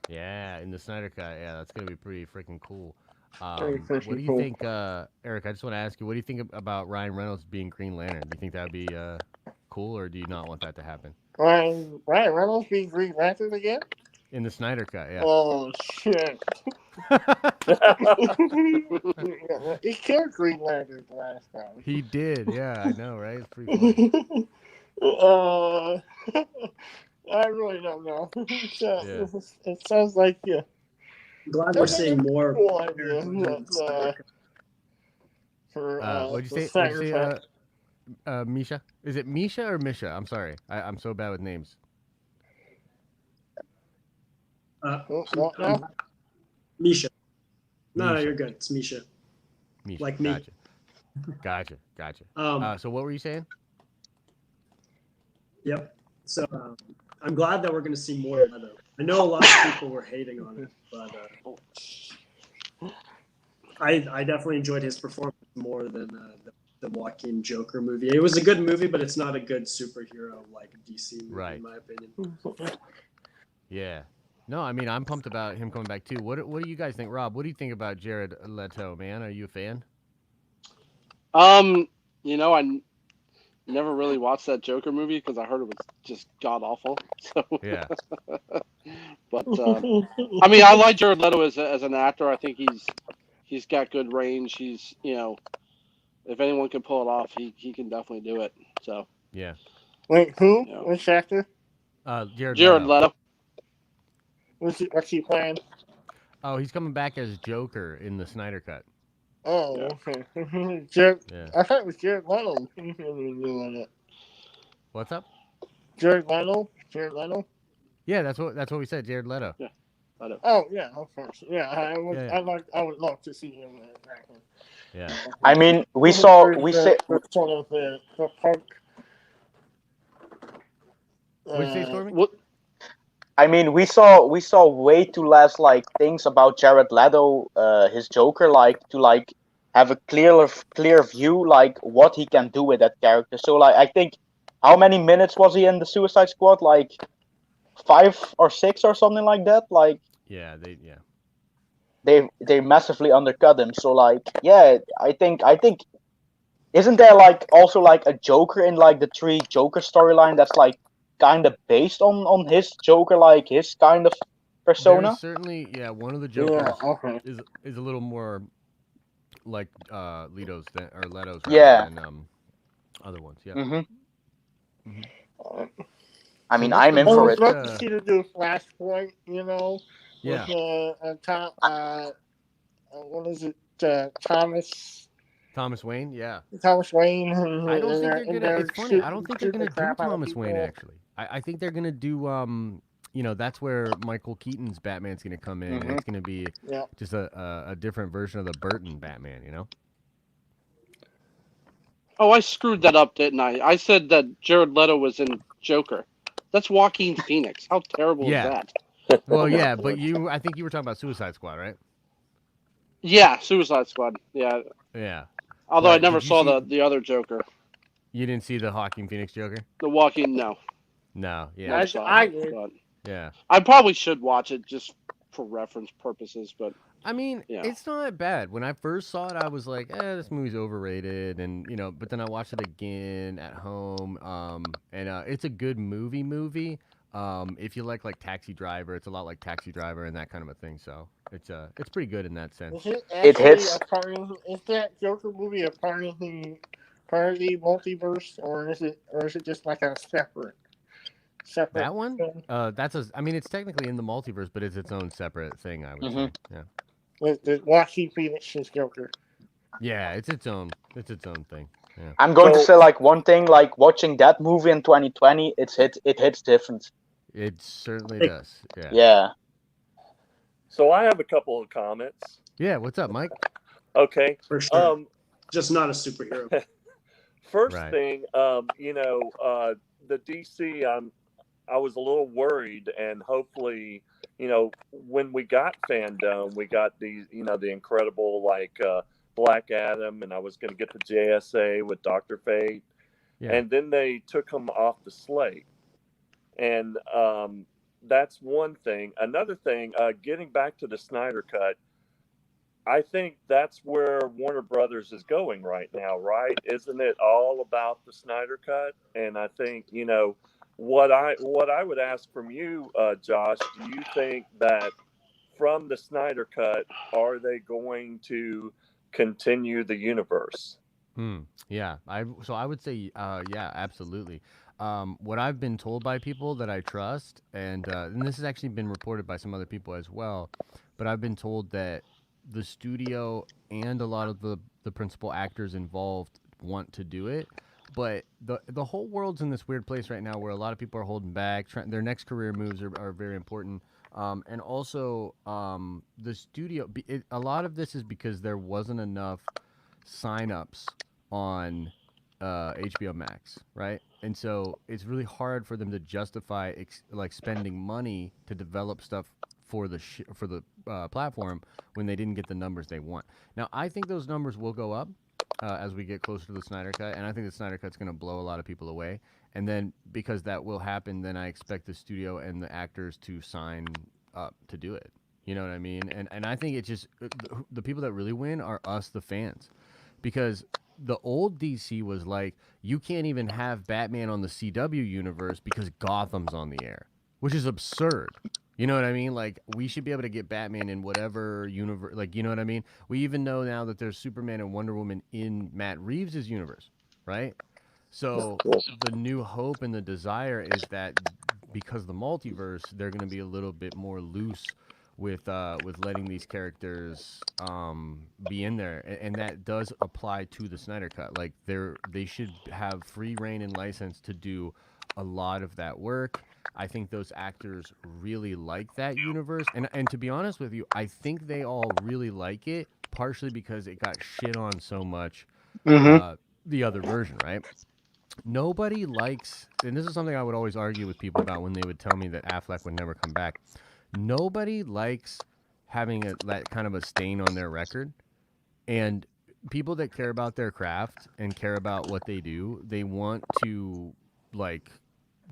Yeah, in the Snyder Cut. Yeah, that's gonna be pretty freaking cool. Very What do you cool. think, Eric? I just want to ask you, what do you think about Ryan Reynolds being Green Lantern? Do you think that'd be cool, or do you not want that to happen? Ryan Reynolds being Green Lantern again? In the Snyder Cut, yeah. Oh shit! He killed Green Lantern the last time. He did, yeah, I know, right? It's pretty funny. I really don't know. Yeah. It sounds like I'm glad we're seeing more. cool idea. For What'd you the say? What'd you Snyder say, Misha? Is it Misha or Misha? I'm sorry. I'm so bad with names. What now? Misha. No, Misha. you're good. It's Misha. Misha. Like me. Gotcha. So what were you saying? Yep. So I'm glad that we're going to see more of Leto. I know a lot of people were hating on it, but I definitely enjoyed his performance more than the Joaquin Joker movie. It was a good movie, but it's not a good superhero like DC movie, Right. in my opinion. Yeah. No, I mean, I'm pumped about him coming back too. What do you guys think, Rob? What do you think about Jared Leto, man? Are you a fan? You know, I never really watched that Joker movie because I heard it was just god awful. So Yeah. but I mean, I like Jared Leto as an actor. I think he's got good range. He's, you know, if anyone can pull it off, he can definitely do it. So Yeah. Wait, who? You know. Which actor? Jared Leto. What's he playing? Oh, he's coming back as Joker in the Snyder Cut. Oh, Yeah. okay. Jared, Yeah. I thought it was Jared Leto doing it. What's up? Jared Leto? Jared Leto? Yeah, that's what we said. Jared Leto. Yeah. Leto. Oh yeah, of course. Yeah, I would love to see him back in. Yeah. I mean, we said sort of the punk. What'd you say, Stormy? What? I mean, we saw way too less like things about Jared Leto, his Joker, like to like have a clear view like what he can do with that character. So like, I think how many minutes was he in the Suicide Squad? Like 5 or 6 or something like that. Like Yeah, they massively undercut him. So like, yeah, I think isn't there like also like a Joker in like the 3 Joker storyline that's like kind of based on his Joker, like his kind of persona? There's certainly, yeah, one of the Jokers okay. is a little more like Leto's or Leto's than other ones. Yeah. Mm-hmm. I mean, I'm in I for would it. love to see them do Flashpoint, you know, Yeah. with what is it, Thomas Wayne, yeah. Thomas Wayne. I don't think they're gonna. It's funny. I don't think they're gonna do Thomas Wayne. Actually, I think they're gonna do. You know, that's where Michael Keaton's Batman's gonna come in, and it's gonna be just a different version of the Burton Batman. You know. Oh, I screwed that up, didn't I? I said that Jared Leto was in Joker. That's Joaquin Phoenix. How terrible is that? Well, yeah, but I think you were talking about Suicide Squad, right? Yeah, Suicide Squad. Yeah. Yeah. Although I never saw the other Joker. You didn't see the Joaquin Phoenix Joker? The Joaquin, no. No, yeah. I did. Yeah. I probably should watch it just for reference purposes, but I mean, yeah. it's not bad. When I first saw it, I was like, this movie's overrated, and but then I watched it again at home, and it's a good movie. If you like Taxi Driver, it's a lot like Taxi Driver and that kind of a thing. So it's pretty good in that sense. Is it It actually hits. a part of, is that Joker movie a part of the multiverse, or is it just like a separate That one, thing I mean, it's technically in the multiverse, but it's its own separate thing, I would say. Yeah. with the Joaquin Phoenix's Joker? Yeah, it's its own thing. Yeah. I'm going to So- say like one thing, like watching that movie in 2020, it hits different. It certainly does. Yeah. Yeah. So I have a couple of comments. Yeah. What's up, Mike? Okay. For sure. Just not a superhero. First Right. thing, the DC, I was a little worried, and hopefully, when we got Fandom, we got these, the incredible Black Adam, and I was going to get the JSA with Dr. Fate, Yeah. and then they took him off the slate, and that's one thing. Another thing, getting back to the Snyder Cut, I think that's where Warner Brothers is going right now, right? Isn't it all about the Snyder Cut? And I think, what I would ask from you, Josh, do you think that from the Snyder Cut, are they going to continue the universe? Yeah. I would say, yeah, absolutely. What I've been told by people that I trust, and this has actually been reported by some other people as well, but I've been told that the studio and a lot of the principal actors involved want to do it, but the whole world's in this weird place right now where a lot of people are holding back. Their next career moves are very important, and also the studio. A lot of this is because there wasn't enough signups on HBO Max, right? And so it's really hard for them to justify spending money to develop stuff for the platform when they didn't get the numbers they want. Now, I think those numbers will go up as we get closer to the Snyder Cut, and I think the Snyder Cut's going to blow a lot of people away. And then because that will happen, then I expect the studio and the actors to sign up to do it. You know what I mean? And I think it's just the people that really win are us, the fans, because the old DC was like, you can't even have Batman on the CW universe because Gotham's on the air, which is absurd. You know what I mean? Like, we should be able to get Batman in whatever universe. Like, you know what I mean? We even know now that there's Superman and Wonder Woman in Matt Reeves' universe, right? So the new hope and the desire is that because of the multiverse, they're going to be a little bit more loose with letting these characters be in there, and that does apply to the Snyder Cut. Like, they should have free reign and license to do a lot of that work. I think those actors really like that universe, and to be honest with you, I think they all really like it, partially because it got shit on so much. The other version, right? Nobody likes, and this is something I would always argue with people about when they would tell me that Affleck would never come back. Nobody likes having that kind of a stain on their record, and people that care about their craft and care about what they do, they want to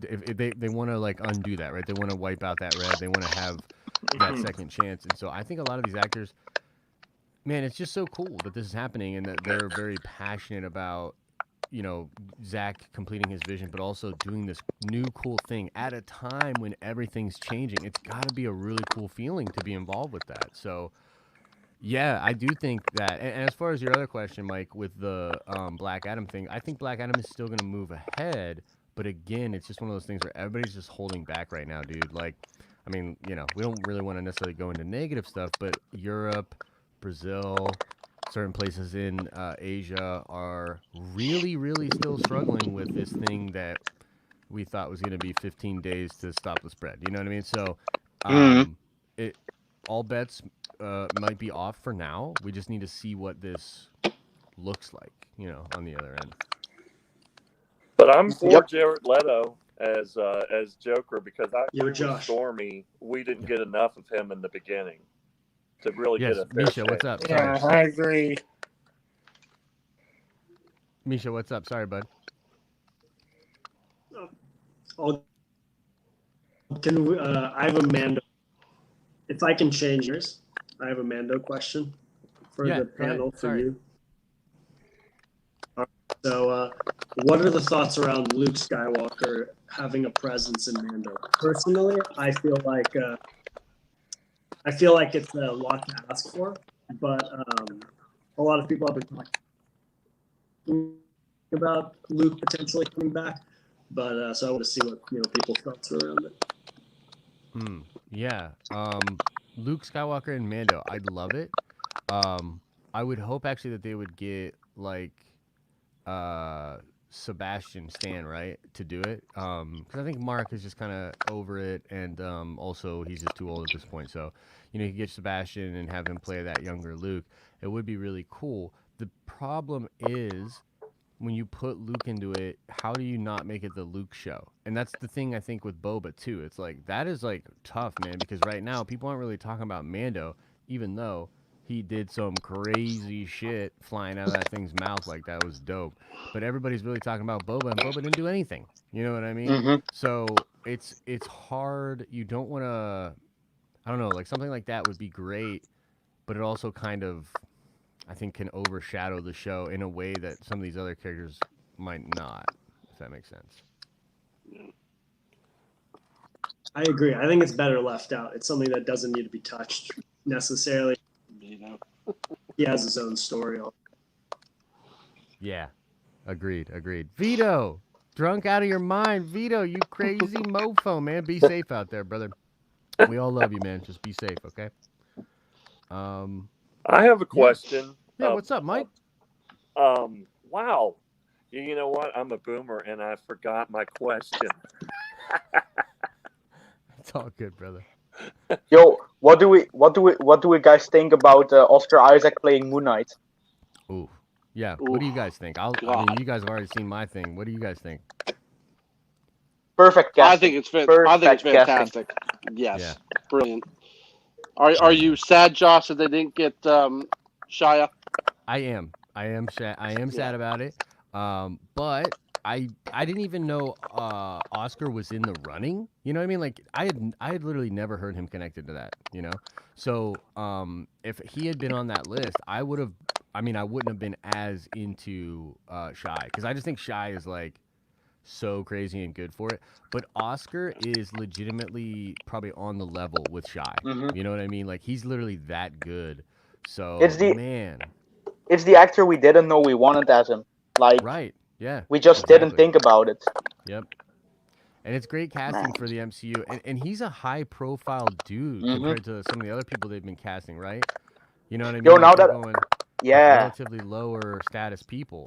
if they want to undo that, right? They want to wipe out that red. They want to have that second chance. And so I think a lot of these actors, man, it's just so cool that this is happening and that they're very passionate about, Zach completing his vision, but also doing this new cool thing at a time when everything's changing. It's got to be a really cool feeling to be involved with that. So, yeah, I do think that. And as far as your other question, Mike, with the Black Adam thing, I think Black Adam is still going to move ahead. But again, it's just one of those things where everybody's just holding back right now, dude. Like, I mean, we don't really want to necessarily go into negative stuff, but Europe, Brazil, certain places in Asia are really, really still struggling with this thing that we thought was going to be 15 days to stop the spread. You know what I mean? So, all bets might be off for now. We just need to see what this looks like, on the other end. But I'm for Jared Leto as Joker because I Yo, agree with Josh. Stormy. We didn't get enough of him in the beginning to really get a fair Misha, shake. what's up? Yeah, Sorry. I agree. Misha, what's up? Sorry, bud. I have a Mando if I can change yours, I have a Mando question for Yeah, the go ahead. panel for Sorry. you. So, what are the thoughts around Luke Skywalker having a presence in Mando? Personally, I feel like it's a lot to ask for, but a lot of people have been talking about Luke potentially coming back. But so I want to see what people's thoughts are around it. Yeah. Luke Skywalker and Mando, I'd love it. I would hope actually that they would get like Sebastian Stan, right, to do it. Because I think Mark is just kind of over it, and also he's just too old at this point. So, you get Sebastian and have him play that younger Luke. It would be really cool. The problem is when you put Luke into it, how do you not make it the Luke show? And that's the thing I think with Boba too. It's like that is like tough, man, because right now people aren't really talking about Mando, even though he did some crazy shit flying out of that thing's mouth like that was dope. But everybody's really talking about Boba, and Boba didn't do anything. You know what I mean? Mhm. So it's hard. You don't want to. I don't know. Like something like that would be great, but it also kind of, I think, can overshadow the show in a way that some of these other characters might not, if that makes sense. I agree. I think it's better left out. It's something that doesn't need to be touched necessarily. He has his own story. Yeah, agreed. Vito, drunk out of your mind. Vito, you crazy mofo, man. Be safe out there, brother. We all love you, man. Just be safe, okay? I have a question. Yeah, what's up, Mike? Wow. You know what? I'm a boomer and I forgot my question. It's all good, brother. Yo, what do we guys think about Oscar Isaac playing Moon Knight? Ooh. Yeah, what do you guys think? I mean, you guys have already seen my thing. What do you guys think? Perfect casting. I think it's fantastic. Yes, Yeah. Brilliant. Are you sad, Josh, that they didn't get Shia? I am sad about it. But I didn't even know Oscar was in the running. You know what I mean? Like I had literally never heard him connected to that. So if he had been on that list, I wouldn't have been as into Shy, because I just think Shy is like so crazy and good for it. But Oscar is legitimately probably on the level with Shy. Mhm. You know what I mean? Like he's literally that good. So man. It's the actor we didn't know we wanted as him. Like, right. Yeah. We just didn't think about it. Yep. And it's great casting for the MCU. And he's a high-profile dude compared to some of the other people they've been casting, right? You know what I mean? Yo, now that... going relatively lower status people,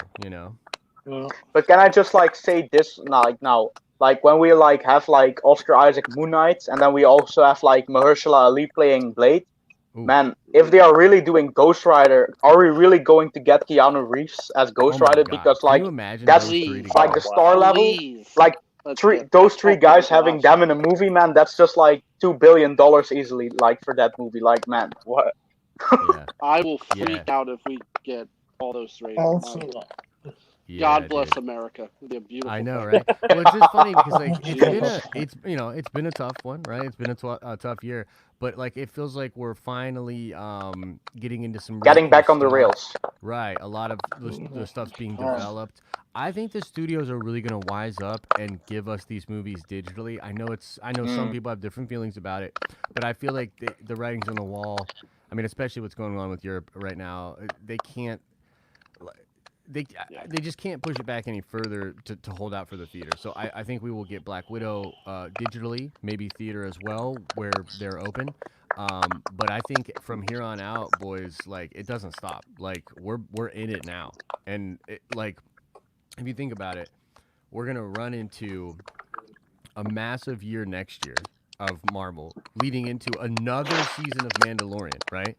But can I just, say this now? Like, when we, have, Oscar Isaac Moon Knight, and then we also have, Mahershala Ali playing Blade, man, if they are really doing Ghost Rider, are we really going to get Keanu Reeves as Ghost Rider? Because can you imagine that's those three the together? star level. Like those three guys having them in a movie, man, that's just $2 billion easily. For that movie, man, what? Yeah. I will freak out if we get all those three. God bless America. It'd be a beautiful. I know, right? Well, it's just funny because it's been a tough one, right? It's been a tough year, but it feels like we're finally getting into some getting back on the rails. Right, a lot of the stuff's being developed. I think the studios are really gonna wise up and give us these movies digitally. I know some people have different feelings about it, but I feel like the writing's on the wall. I mean, especially what's going on with Europe right now. They can't. They just can't push it back any further to hold out for the theater. So I think we will get Black Widow digitally, maybe theater as well, where they're open. But I think from here on out, boys, it doesn't stop. We're in it now, and if you think about it, we're gonna run into a massive year next year of Marvel, leading into another season of Mandalorian, right?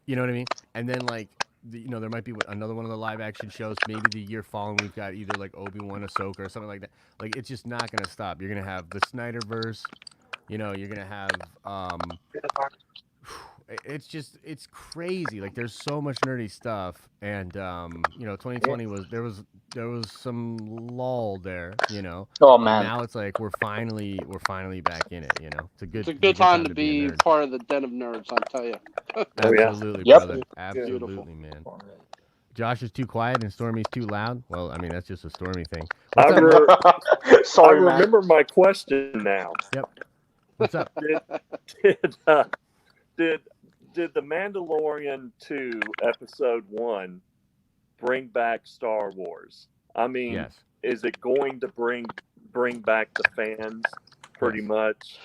You know what I mean? And then there might be another one of the live action shows. Maybe the year following, we've got either Obi-Wan, Ahsoka, or something like that. It's just not gonna stop. You're gonna have the Snyderverse. You're gonna have it's crazy. Like there's so much nerdy stuff, and 2020 was there was some lull there, Oh and man. now it's like we're finally back in it. It's a It's a good time to be a nerd. part of the den of nerds. I tell you. Absolutely, Yep. brother. Absolutely, man. Josh is too quiet and Stormy's too loud. Well, I mean that's just a Stormy thing. What's up? Sorry, I man. remember my question now. Yep. What's up? Did the Mandalorian 2 episode 1 bring back Star Wars? I mean, Yes. is it going to bring back the fans pretty much?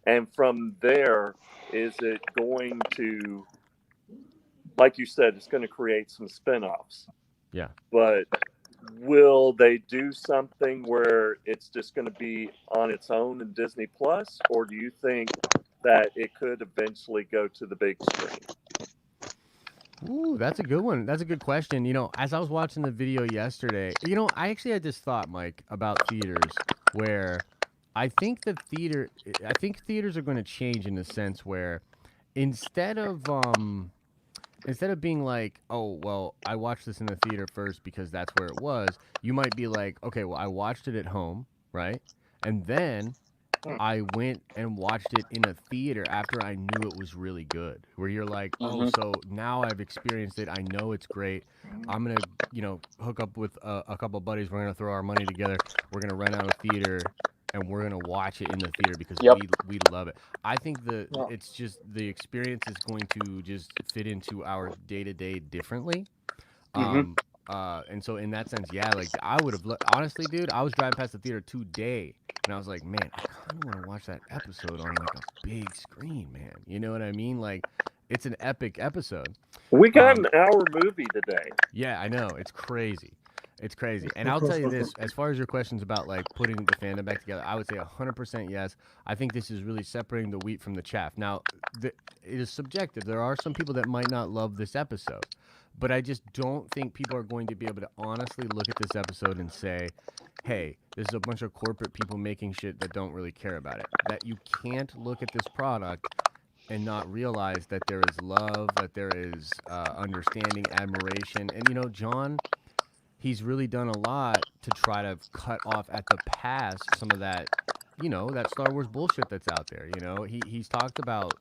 And from there, is it going to, like you said, it's going to create some spin-offs? Yeah. But will they do something where it's just going to be on its own in Disney Plus, or do you think that it could eventually go to the big screen? Ooh, that's a good one. That's a good question. As I was watching the video yesterday, I actually had this thought, Mike, about theaters where I think theaters are going to change in the sense where instead of being like, oh, well, I watched this in the theater first because that's where it was, you might be like, okay, well, I watched it at home, right? And then I went and watched it in a theater after I knew it was really good. Where you're like, oh, so now I've experienced it. I know it's great. I'm going to, hook up with a couple of buddies. We're going to throw our money together. We're going to rent out a theater and we're going to watch it in the theater because we love it. I think it's just the experience is going to just fit into our day-to-day differently. And so in that sense, yeah, like I would have honestly, dude, I was driving past the theater today and I was like, man, I kind of want to watch that episode on like a big screen, man. You know what I mean? Like it's an epic episode. We got an hour movie today. Yeah, I know. It's crazy. It's crazy. And I'll tell you this, as far as your questions about like putting the fandom back together, I would say 100% yes. I think this is really separating the wheat from the chaff. Now, it is subjective. There are some people that might not love this episode. But I just don't think people are going to be able to honestly look at this episode and say, hey, this is a bunch of corporate people making shit that don't really care about it. That you can't look at this product and not realize that there is love, that there is understanding, admiration. And, John, he's really done a lot to try to cut off at the pass some of that, that Star Wars bullshit that's out there. He's talked about,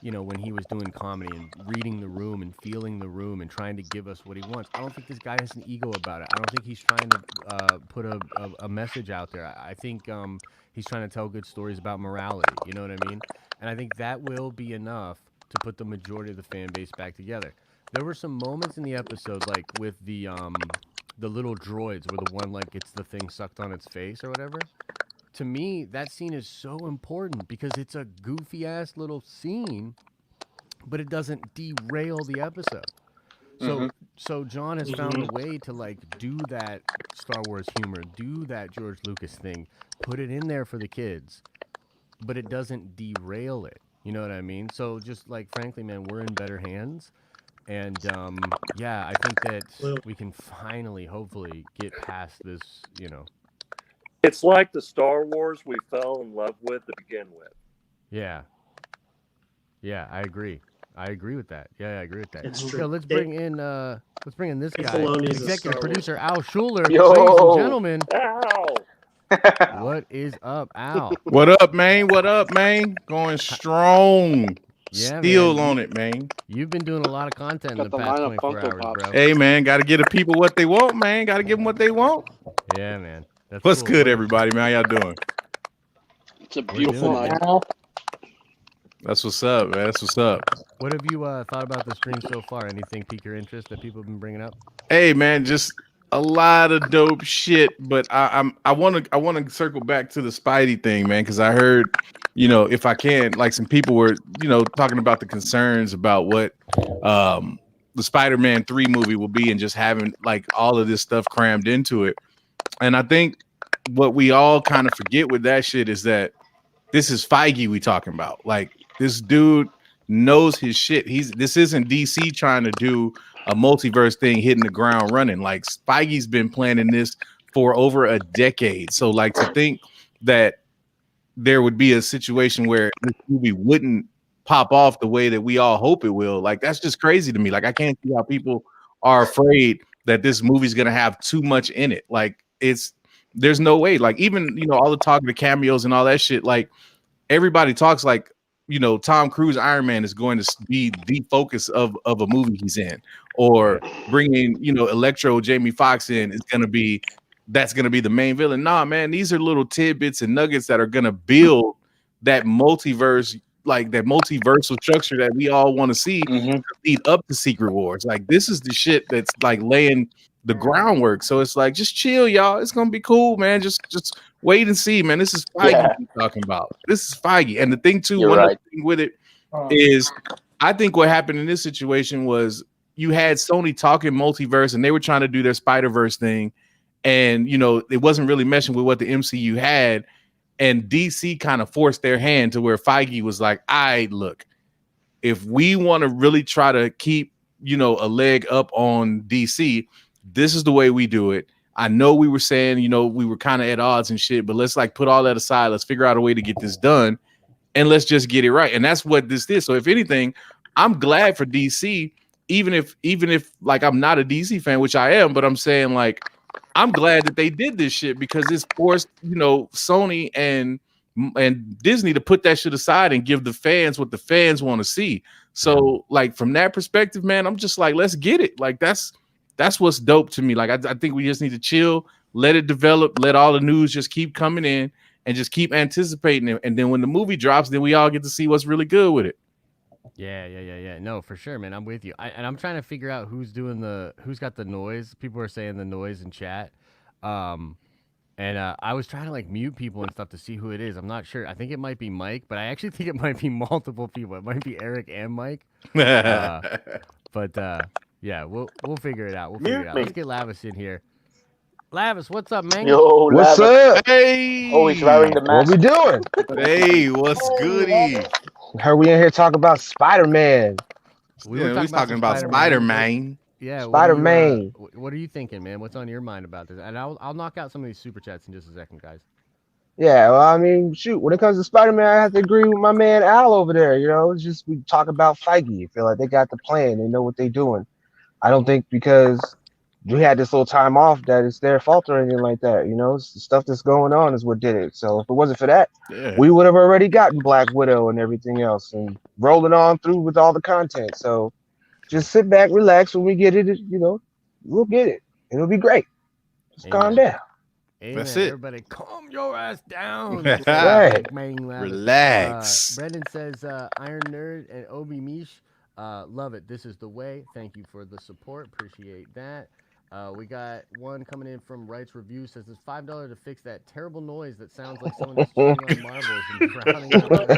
when he was doing comedy and reading the room and feeling the room and trying to give us what he wants. I don't think this guy has an ego about it. I don't think he's trying to put a message out there. I think he's trying to tell good stories about morality. You know what I mean? And I think that will be enough to put the majority of the fan base back together. There were some moments in the episode, like with the little droids where the one like gets the thing sucked on its face or whatever. To me, that scene is so important because it's a goofy ass little scene, but it doesn't derail the episode. So John has found a way to like do that Star Wars humor, do that George Lucas thing, put it in there for the kids, but it doesn't derail it. You know what I mean? So just like frankly, man, we're in better hands. And I think that we can finally, hopefully, get past this, It's like the Star Wars we fell in love with to begin with. Yeah. Yeah, I agree. I agree with that. Yeah, I agree with that. It's true. Yo, let's bring in this guy, Filoni's a executive Star producer Al Schuler. Yo. Ladies and gentlemen, Ow! what is up, Al? What up, man? What up, man? Going strong. Yeah, Still man. on it, man. You've been doing a lot of content in Got the the past line of 24 Funko hours, Pops. bro. Hey, man, got to give the people what they want, man. Got to give them what they want. Yeah, man. That's What's cool. good, everybody, man? How y'all doing? It's a beautiful doing night. That's what's up, man. That's what's up. What have you thought about the stream so far? Anything pique your interest that people have been bringing up? Hey, man, just a lot of dope shit. But I want to circle back to the Spidey thing, man, because I heard, if I can, like some people were, talking about the concerns about what the Spider-Man 3 movie will be and just having like all of this stuff crammed into it. And I think what we all kind of forget with that shit is that this is Feige we talking about. Like this dude knows his shit. This isn't DC trying to do a multiverse thing hitting the ground running. Like Feige's been planning this for over a decade. So like to think that there would be a situation where this movie wouldn't pop off the way that we all hope it will. Like, that's just crazy to me. Like, I can't see how people are afraid that this movie's gonna have too much in it. Like, there's no way. Like, even all the talk of the cameos and all that shit, like everybody talks like Tom Cruise Iron Man is going to be the focus of a movie he's in, or bringing Electro Jamie Foxx in is going to be the main villain. Nah, man, these are little tidbits and nuggets that are going to build that multiverse, like that multiversal structure that we all want to see to lead up to Secret Wars. Like, this is the shit that's like laying the groundwork. So it's like, just chill, y'all. It's gonna be cool, man. Just wait and see, man. This is Feige we're talking about. This is Feige. And the thing too, other thing with it is, I think what happened in this situation was you had Sony talking multiverse, and they were trying to do their Spider-Verse thing, and it wasn't really meshing with what the MCU had, and DC kind of forced their hand to where Feige was like, look, if we want to really try to keep a leg up on DC, this is the way we do it. I know we were saying, we were kind of at odds and shit, but let's like put all that aside. Let's figure out a way to get this done, and let's just get it right. And that's what this is. So if anything, I'm glad for DC, even if like I'm not a DC fan, which I am, but I'm saying like I'm glad that they did this shit, because it's forced, Sony and Disney to put that shit aside and give the fans what the fans want to see. So like from that perspective, man, I'm just like, let's get it. Like that's what's dope to me. Like I think we just need to chill, let it develop, let all the news just keep coming in, and just keep anticipating it. And then when the movie drops, then we all get to see what's really good with it. Yeah. No, for sure, man. I'm with you. And I'm trying to figure out who's got the noise. People are saying the noise in chat. And I was trying to like mute people and stuff to see who it is. I'm not sure. I think it might be Mike, but I actually think it might be multiple people. It might be Eric and Mike. But yeah, we'll figure it out. Let's get Lavis in here. Lavis, what's up, man? Yo, what's Lavis. up? Hey, Oh, he's wearing the mask. What we doing? Hey, what's goody? Heard we in here talking about Spider-Man. We were talking about Spider-Man. Yeah, Spider-Man. What are you thinking, man? What's on your mind about this? And I'll knock out some of these super chats in just a second, guys. Yeah, well, I mean, shoot, when it comes to Spider-Man, I have to agree with my man Al over there. It's just we talk about Feige. I feel like they got the plan. They know what they're doing. I don't think because we had this little time off that it's their fault or anything like that. It's the stuff that's going on is what did it. So if it wasn't for that, we would have already gotten Black Widow and everything else and rolling on through with all the content. So just sit back, relax. When we get it, we'll get it. It'll be great. Just calm down. Amen. That's it. Everybody, calm your ass down. Right. Relax. Brendan says, Iron Nerd and Obi Mish, love it. This is the way. Thank you for the support. Appreciate that. We got one coming in from Rights Review, says it's $5 to fix that terrible noise that sounds like someone is chewing on marbles and drowning out loud. Yeah,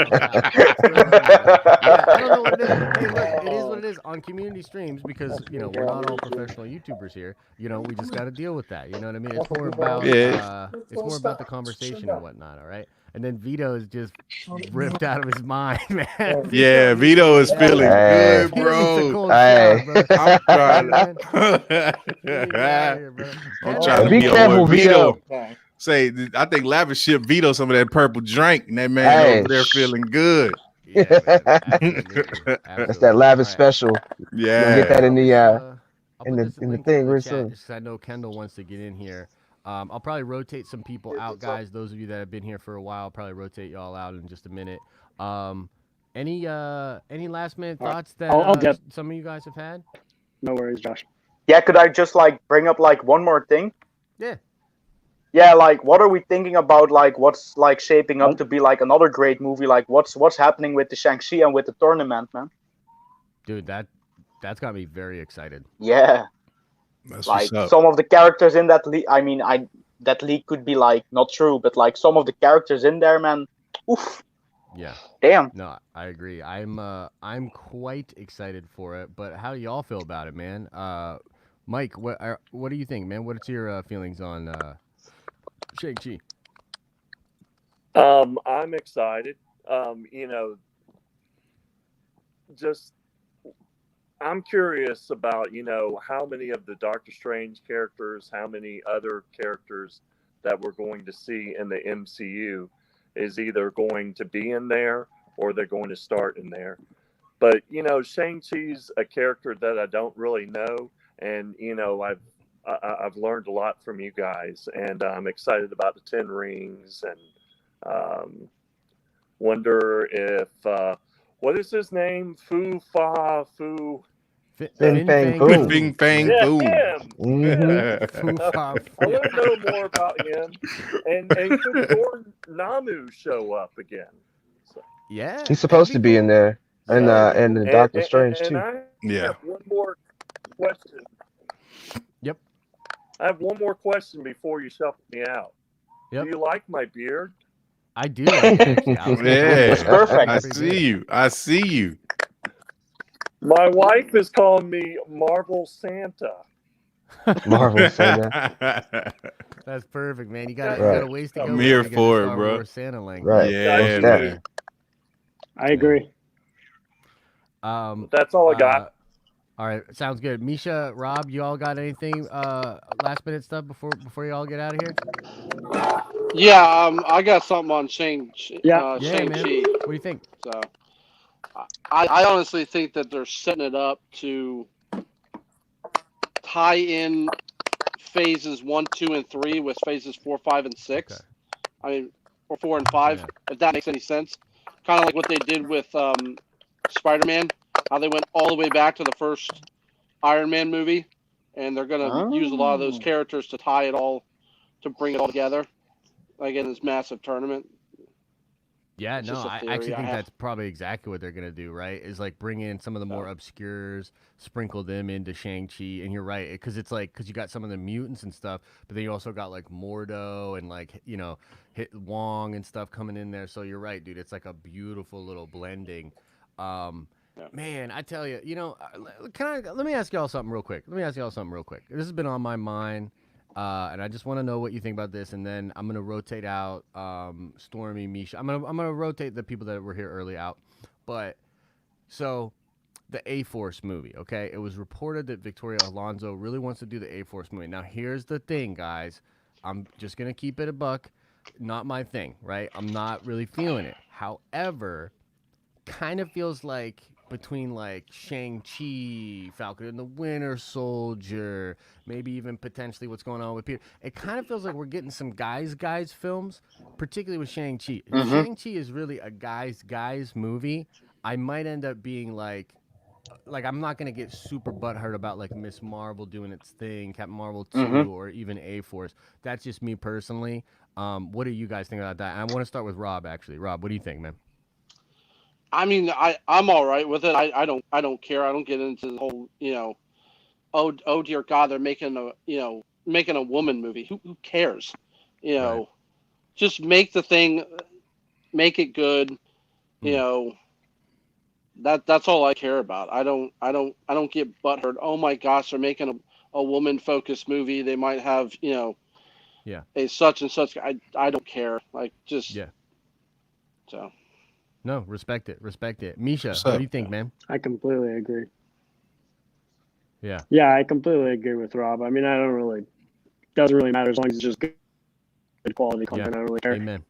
I don't know what it is. Hey, look, it is what it is on community streams, because we're not all professional YouTubers here. We just got to deal with that. You know what I mean? It's more about it's more about the conversation and whatnot. All right. And then Vito is just ripped out of his mind, man. Yeah, Vito is feeling good, bro. I'm trying to be careful, Vito. Say, I think Lavish shipped Vito some of that purple drink, and that man over there feeling good. Yeah, man. That's that Lavish special. Yeah, get that in the in the thing real soon. I know Kendall wants to get in here. I'll probably rotate some people out, guys. Those of you that have been here for a while, I'll probably rotate y'all out in just a minute. Any last minute thoughts that some of you guys have had? No worries, Josh. Yeah, could I just like bring up like one more thing? Yeah. Yeah, like what are we thinking about? Like what's like shaping up to be like another great movie? Like what's happening with the Shang-Chi and with the tournament, man? Dude, that's got me very excited. Yeah. That's like some of the characters in that league. I mean, that league could be like not true, but like some of the characters in there, man. Oof. Yeah. Damn. No, I agree. I'm quite excited for it. But how do y'all feel about it, man? Mike, what do you think, man? What's your feelings on Shang-Chi? I'm excited. Just. I'm curious about, how many of the Doctor Strange characters, how many other characters that we're going to see in the MCU is either going to be in there or they're going to start in there. But Shang-Chi's a character that I don't really know, and I've learned a lot from you guys, and I'm excited about the 10 Rings, and wonder if what is his name? Fin Fang Fang Foom. Bing Fang Yeah, Boom. him. Mhm. I want to know more about him, and could Dormammu show up again? So, Yeah, He's supposed to be in there, and that'd be and cool. the Doctor Strange And too. I Yeah. have one more question. Yep. I have one more question before you shuffle me out. Yep. Do you like my beard? I do like it, actually. I was gonna Yeah, say, It's perfect. I pretty see good. you. I see you. My wife is calling me Marvel Santa. Marvel Santa. That's perfect, man. You got Right. a ways to go I'm before here you get the for it, Star bro. Wars Santa language. Right. Yeah, Most man. definitely. I agree. That's all I got. All right, sounds good. Misha, Rob, you all got anything last minute stuff before you all get out of here? Yeah, I got something on Yeah. Yeah, man. Shang-Chi. What do you think? So, I honestly think that they're setting it up to tie in phases 1, 2, and 3 with phases 4, 5, and 6. Okay. I mean, or 4 and 5, if that makes any sense. Kind of like what they did with Spider-Man, how they went all the way back to the first Iron Man movie, and they're gonna use a lot of those characters to tie it all, to bring it all together, like in this massive tournament. Yeah, It's no, just a I theory actually I think have. that's probably exactly what they're gonna do, right? Is like bring in some of the more obscures, sprinkle them into Shang-Chi, and you're right, because it's like because you got some of the mutants and stuff, but then you also got like Mordo and like Hit Wong and stuff coming in there. So you're right, dude. It's like a beautiful little blending. Man, I tell you, let me ask y'all something real quick. This has been on my mind. And I just want to know what you think about this, and then I'm gonna rotate out Stormy, Misha. I'm gonna rotate the people that were here early out. But so the A-Force movie, okay? It was reported that Victoria Alonso really wants to do the A-Force movie. Now here's the thing, guys. I'm just gonna keep it a buck. Not my thing, right? I'm not really feeling it. However, kind of feels like between like Shang-Chi, Falcon and the Winter Soldier, maybe even potentially what's going on with Peter. It kind of feels like we're getting some guys films, particularly with Shang-Chi. If Shang-Chi is really a guys movie, I might end up being like I'm not going to get super butthurt about like Miss Marvel doing its thing, Captain Marvel 2, or even A-Force. That's just me personally. What do you guys think about that? And I want to start with Rob, actually. Rob, what do you think, man? I mean, I'm all right with it. I don't care. I don't get into the whole, oh dear God, they're making a woman movie. Who cares? Right. Just make the thing, make it good. That's all I care about. I don't get butthurt. Oh my gosh, they're making a woman focused movie. They might have, a such and such. I don't care. Like just so. No, respect it. Misha, What's what up? do you think, man? I completely agree. Yeah. Yeah, I completely agree with Rob. I mean, doesn't really matter as long as it's just good quality content. I don't really care. Amen.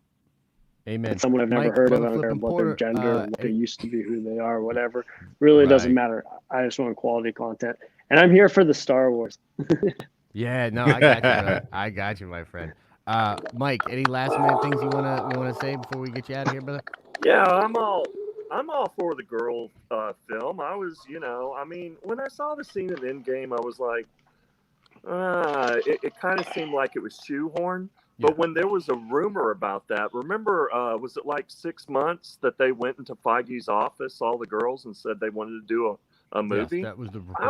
It's someone I've never Mike, heard of. Brother I don't care Flippin' about their Porter, gender or what they used to be, who they are, whatever. Really doesn't matter. I just want quality content. And I'm here for the Star Wars. Yeah, no, I got you, brother. I got you, my friend. Mike, any last minute things you wanna say before we get you out of here, brother? Yeah, I'm all for the girl film. I was, I mean, when I saw the scene in Endgame, I was like, it kind of seemed like it was shoehorned. But when there was a rumor about that, remember, was it like 6 months that they went into Feige's office, all the girls, and said they wanted to do a movie? Yes, that was the report.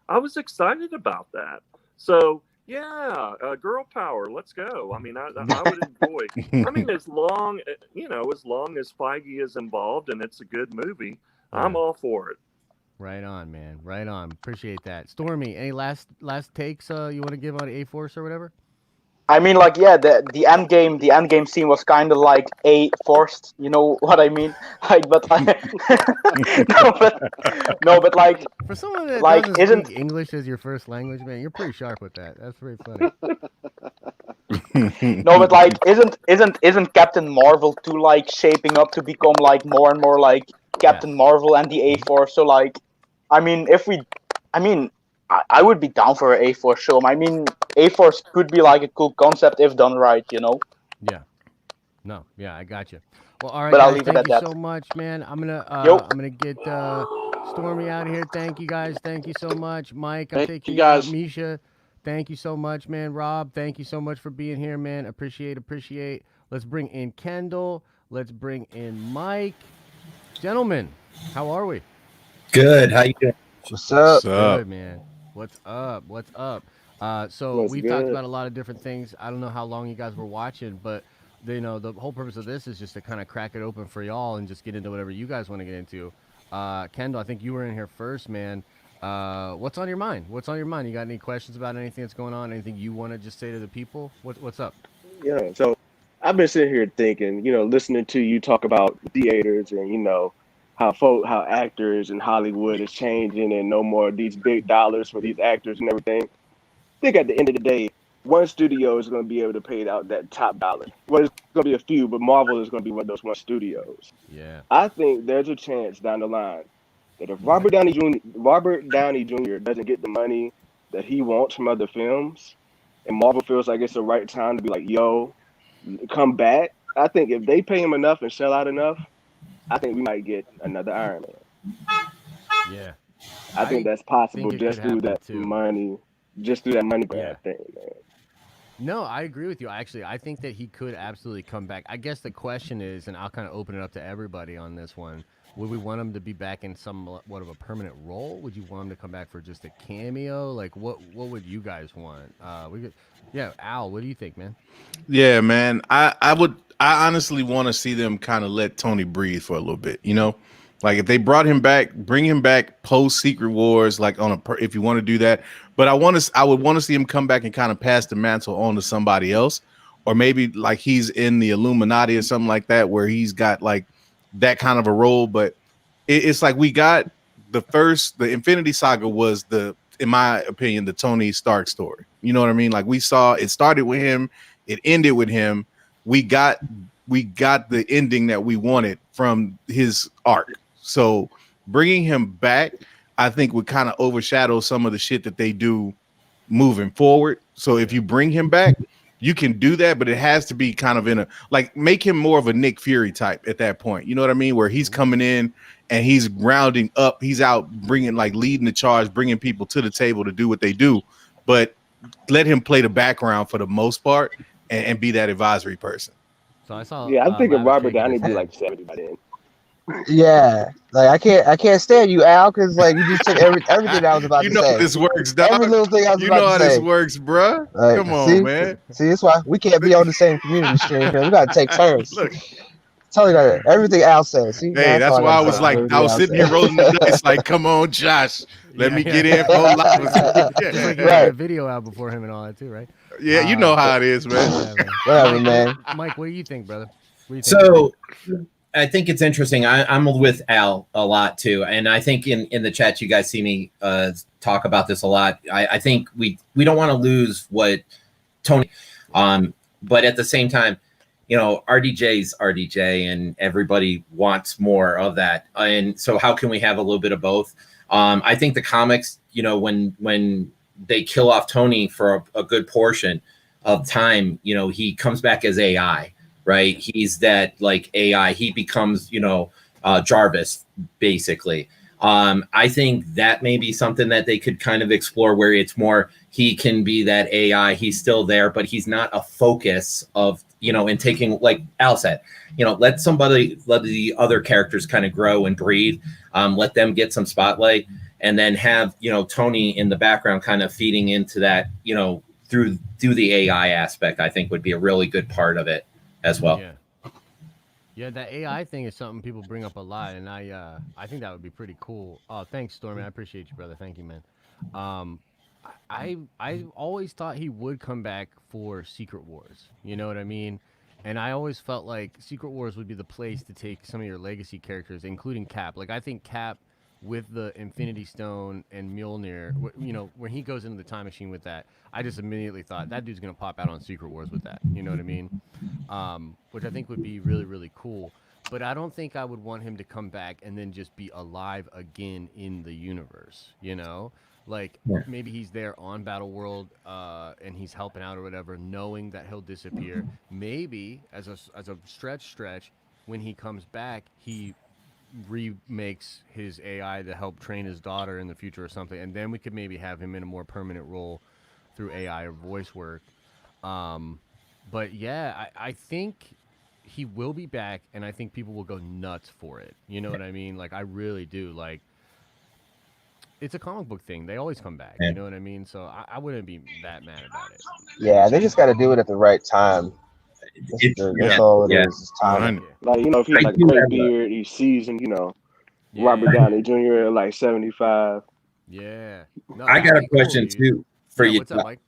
I was excited about that. So yeah, girl power. Let's go. I mean, I would enjoy. I mean, as long as Feige is involved and it's a good movie, I'm all for it. Right on, man. Right on. Appreciate that. Stormy, any last takes you want to give on A-Force or whatever? I mean, like, yeah, the end game scene was kind of like forced. You know what I mean? Like, but no, but like, for someone that like, doesn't speak English as your first language, man, you're pretty sharp with that. That's pretty funny. No, but like, isn't Captain Marvel too like shaping up to become like more and more like Captain Marvel and the A-Force? So like, I mean, I would be down for an A-Force film. I mean, A-Force could be like a cool concept if done right, you know. Yeah. No. Yeah, I got you. Well, all right, But I'll guys. leave it Thank at you that. so much, man. I'm Yo. gonna get Stormy out of here. Thank you, guys. Thank you so much, Mike. I'm Thank taking you, you out. guys. Misha, thank you so much, man. Rob, thank you so much for being here, man. Appreciate. Let's bring in Kendall. Let's bring in Mike. Gentlemen, how are we? Good. How you doing? What's up? What's up? Good, man. What's up? What's up? So What's we've talked good? about a lot of different things. I don't know how long you guys were watching, but the whole purpose of this is just to kind of crack it open for y'all and just get into whatever you guys want to get into. Kendall, I think you were in here first, man. What's on your mind? What's on your mind? You got any questions about anything that's going on? Anything you want to just say to the people? What's up? Yeah, so I've been sitting here thinking, listening to you talk about theaters and how actors in Hollywood is changing and no more of these big dollars for these actors and everything. I think at the end of the day, one studio is going to be able to pay out that top dollar. Well, it's going to be a few, but Marvel is going to be one of those one studios. Yeah. I think there's a chance down the line that if Robert Downey Jr. doesn't get the money that he wants from other films, and Marvel feels like it's the right time to be like, yo, come back. I think if they pay him enough and sell out enough, I think we might get another Iron Man. Yeah. I think that's possible think it just could through happen, that too. money, grab Yeah. thing, man. No, I agree with you. Actually, I think that he could absolutely come back. I guess the question is, and I'll kind of open it up to everybody on this one. Would we want him to be back in somewhat of a permanent role? Would you want him to come back for just a cameo? Like, what would you guys want? Al, what do you think, man? Yeah, man. I honestly want to see them kind of let Tony breathe for a little bit. Like if they brought him back, bring him back post Secret Wars, like if you want to do that. But I would want to see him come back and kind of pass the mantle on to somebody else, or maybe like he's in the Illuminati or something like that, where he's got like that kind of a role. But it's like we got the Infinity Saga was in my opinion, the Tony Stark story. You know what I mean? Like we saw it started with him, it ended with him. We got the ending that we wanted from his arc. So bringing him back, I think would kind of overshadow some of the shit that they do moving forward. So if you bring him back, you can do that, but it has to be kind of make him more of a Nick Fury type at that point. You know what I mean? Where he's coming in and he's rounding up, he's out leading the charge, bringing people to the table to do what they do, but let him play the background for the most part and be that advisory person. So I saw. Yeah, I'm thinking Robert Downey be like 70 by then. Yeah, like I can't stand you, Al, because like you just took everything I was about to say. You know how this works, dog. Every little thing I was you about know to how say. this works, bruh. Like, Come on, man. See, that's why we can't be on the same community stream because we gotta take turns. Look. Tell you that everything Al says. See, Hey, that's why I was like, I was sitting here rolling the dice, like, come on, Josh, let me get in for live. Just like you had the video out before him and all that too, right? Yeah, you know how it is, man. Whatever, man. Mike, what do you think, brother? So I think it's interesting. I'm with Al a lot too, and I think in the chat you guys see me talk about this a lot. I think we don't want to lose what Tony, but at the same time, RDJ's RDJ, and everybody wants more of that. And so, how can we have a little bit of both? I think the comics, when they kill off Tony for a good portion of time, he comes back as AI. Right, he's that like AI. He becomes, Jarvis, basically. I think that may be something that they could kind of explore, where it's more he can be that AI. He's still there, but he's not a focus of, and taking, like Al said, let the other characters kind of grow and breathe. Let them get some spotlight, and then have Tony in the background, kind of feeding into that, through the AI aspect. I think would be a really good part of it as well. Yeah, that AI thing is something people bring up a lot, and I think that would be pretty cool. Oh, thanks, Stormy. I appreciate you, brother. Thank you, man. I always thought he would come back for Secret Wars. You know what I mean? And I always felt like Secret Wars would be the place to take some of your legacy characters, including Cap. Like, I think Cap with the Infinity Stone and Mjolnir, you know, when he goes into the time machine with that, I just immediately thought that dude's gonna pop out on Secret Wars with that. You know what I mean? Which I think would be really, really cool. But I don't think I would want him to come back and then just be alive again in the universe. You know, like Yeah. maybe he's there on Battle World and he's helping out or whatever, knowing that he'll disappear. Maybe as a stretch, when he comes back, he remakes his AI to help train his daughter in the future or something, and then we could maybe have him in a more permanent role through AI or voice work. But yeah, I think he will be back, and I think people will go nuts for it. You know what I mean? Like, I really do. Like, it's a comic book thing. They always come back. You know what I mean? So I wouldn't be that mad about it. Yeah, they just got to do it at the right time. That's all it is. It's timing. Like, you know, if he's like a great beard, he's seasoned, you know, Robert Downey Jr. at like 75. Yeah. No, I got a question too for you. What's up, Mike?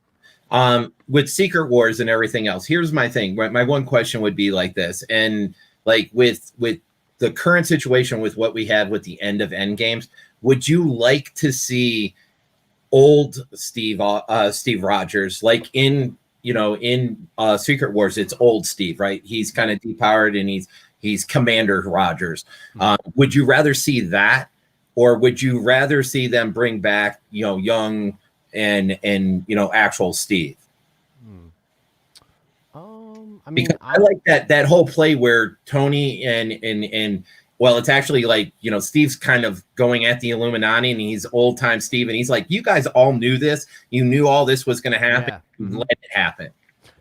With Secret Wars and everything else, here's my thing. My one question would be like this, and like with the current situation with what we had with the end of Endgames, would you like to see old Steve Rogers, like in Secret Wars? It's old Steve, right? He's kind of depowered and he's Commander Rogers. Would you rather see that, or would you rather see them bring back, you know, young and actual Steve? I mean, because I like that whole play where Tony and well, it's actually like, you know, Steve's kind of going at the Illuminati, and he's old time Steve, and he's like, you guys all knew this. You knew all this was going to happen. Yeah. Let it happen.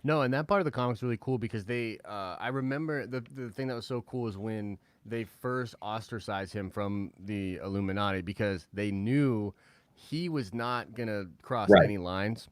No, and that part of the comic's really cool because they, I remember the thing that was so cool is when they first ostracized him from the Illuminati because they knew he was not going to cross any lines.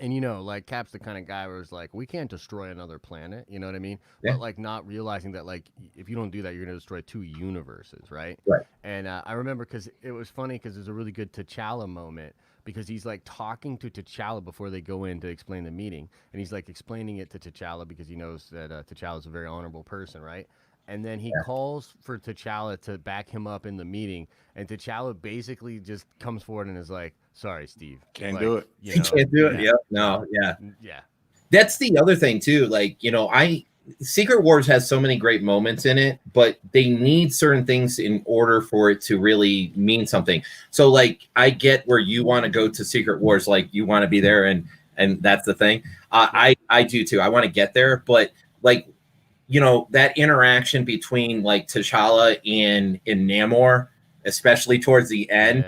And, you know, like, Cap's the kind of guy where it's like, we can't destroy another planet, you know what I mean? Yeah. But, like, not realizing that, like, if you don't do that, you're going to destroy 2 universes, right? Right. And I remember because it was funny because there's a really good T'Challa moment because he's, like, talking to T'Challa before they go in to explain the meeting. And he's, like, explaining it to T'Challa because he knows that T'Challa's a very honorable person, right? And then he calls for T'Challa to back him up in the meeting. And T'Challa basically just comes forward and is like, sorry, Steve. Can't do it. You He know, can't do it. yeah. Yep. No. Yeah. Yeah. That's the other thing too. Like, you know, Secret Wars has so many great moments in it, but they need certain things in order for it to really mean something. So, like, I get where you want to go to Secret Wars, like you want to be there, and that's the thing. I do too. I want to get there, but like, you know, that interaction between like T'Challa and Namor, especially towards the end.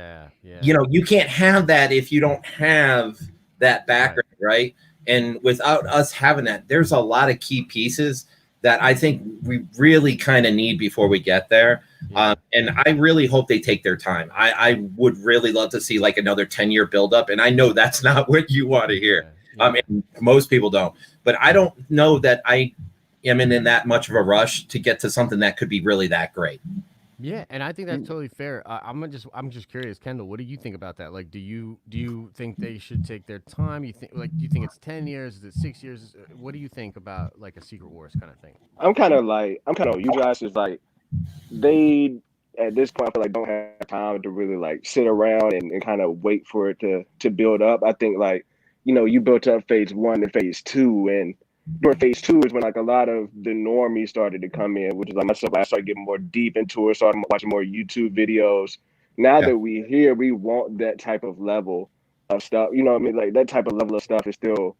You know, you can't have that if you don't have that background, right? And without us having that, there's a lot of key pieces that I think we really kind of need before we get there. And I really hope they take their time. I would really love to see like another 10-year buildup. And I know that's not what you want to hear. And most people don't. But I don't know that I am in that much of a rush to get to something that could be really that great. Yeah, and I think that's totally fair. I'm just curious, Kendall. What do you think about that? Like, do you think they should take their time? Do you think it's 10 years? Is it 6 years? What do you think about like a Secret Wars kind of thing? I'm kind of on you guys. Is like they at this point I feel like don't have time to really like sit around and kind of wait for it to build up. I think like, you know, you built up phase 1 and phase 2, and during phase 2 is when like a lot of the normies started to come in, which is like myself. I started getting more deep into it, started watching more YouTube videos. Now that we're here, we want that type of level of stuff. You know what I mean? Like that type of level of stuff is still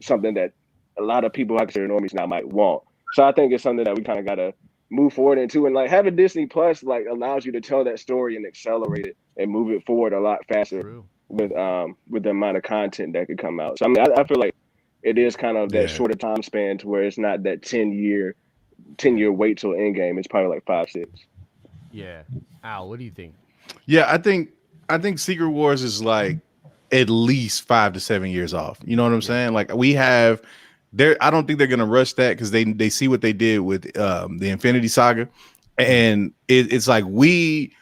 something that a lot of people I consider normies now might want. So I think it's something that we kind of got to move forward into, and like having Disney Plus like allows you to tell that story and accelerate it and move it forward a lot faster with the amount of content that could come out. So I mean, I feel like it is kind of that shorter time span to where it's not that 10-year wait till Endgame. It's probably like 5-6. Yeah. Al, what do you think? Yeah, I think Secret Wars is like at least 5 to 7 years off. You know what I'm saying? Like we have there. I don't think they're gonna rush that because they see what they did with the Infinity Saga, and it's like we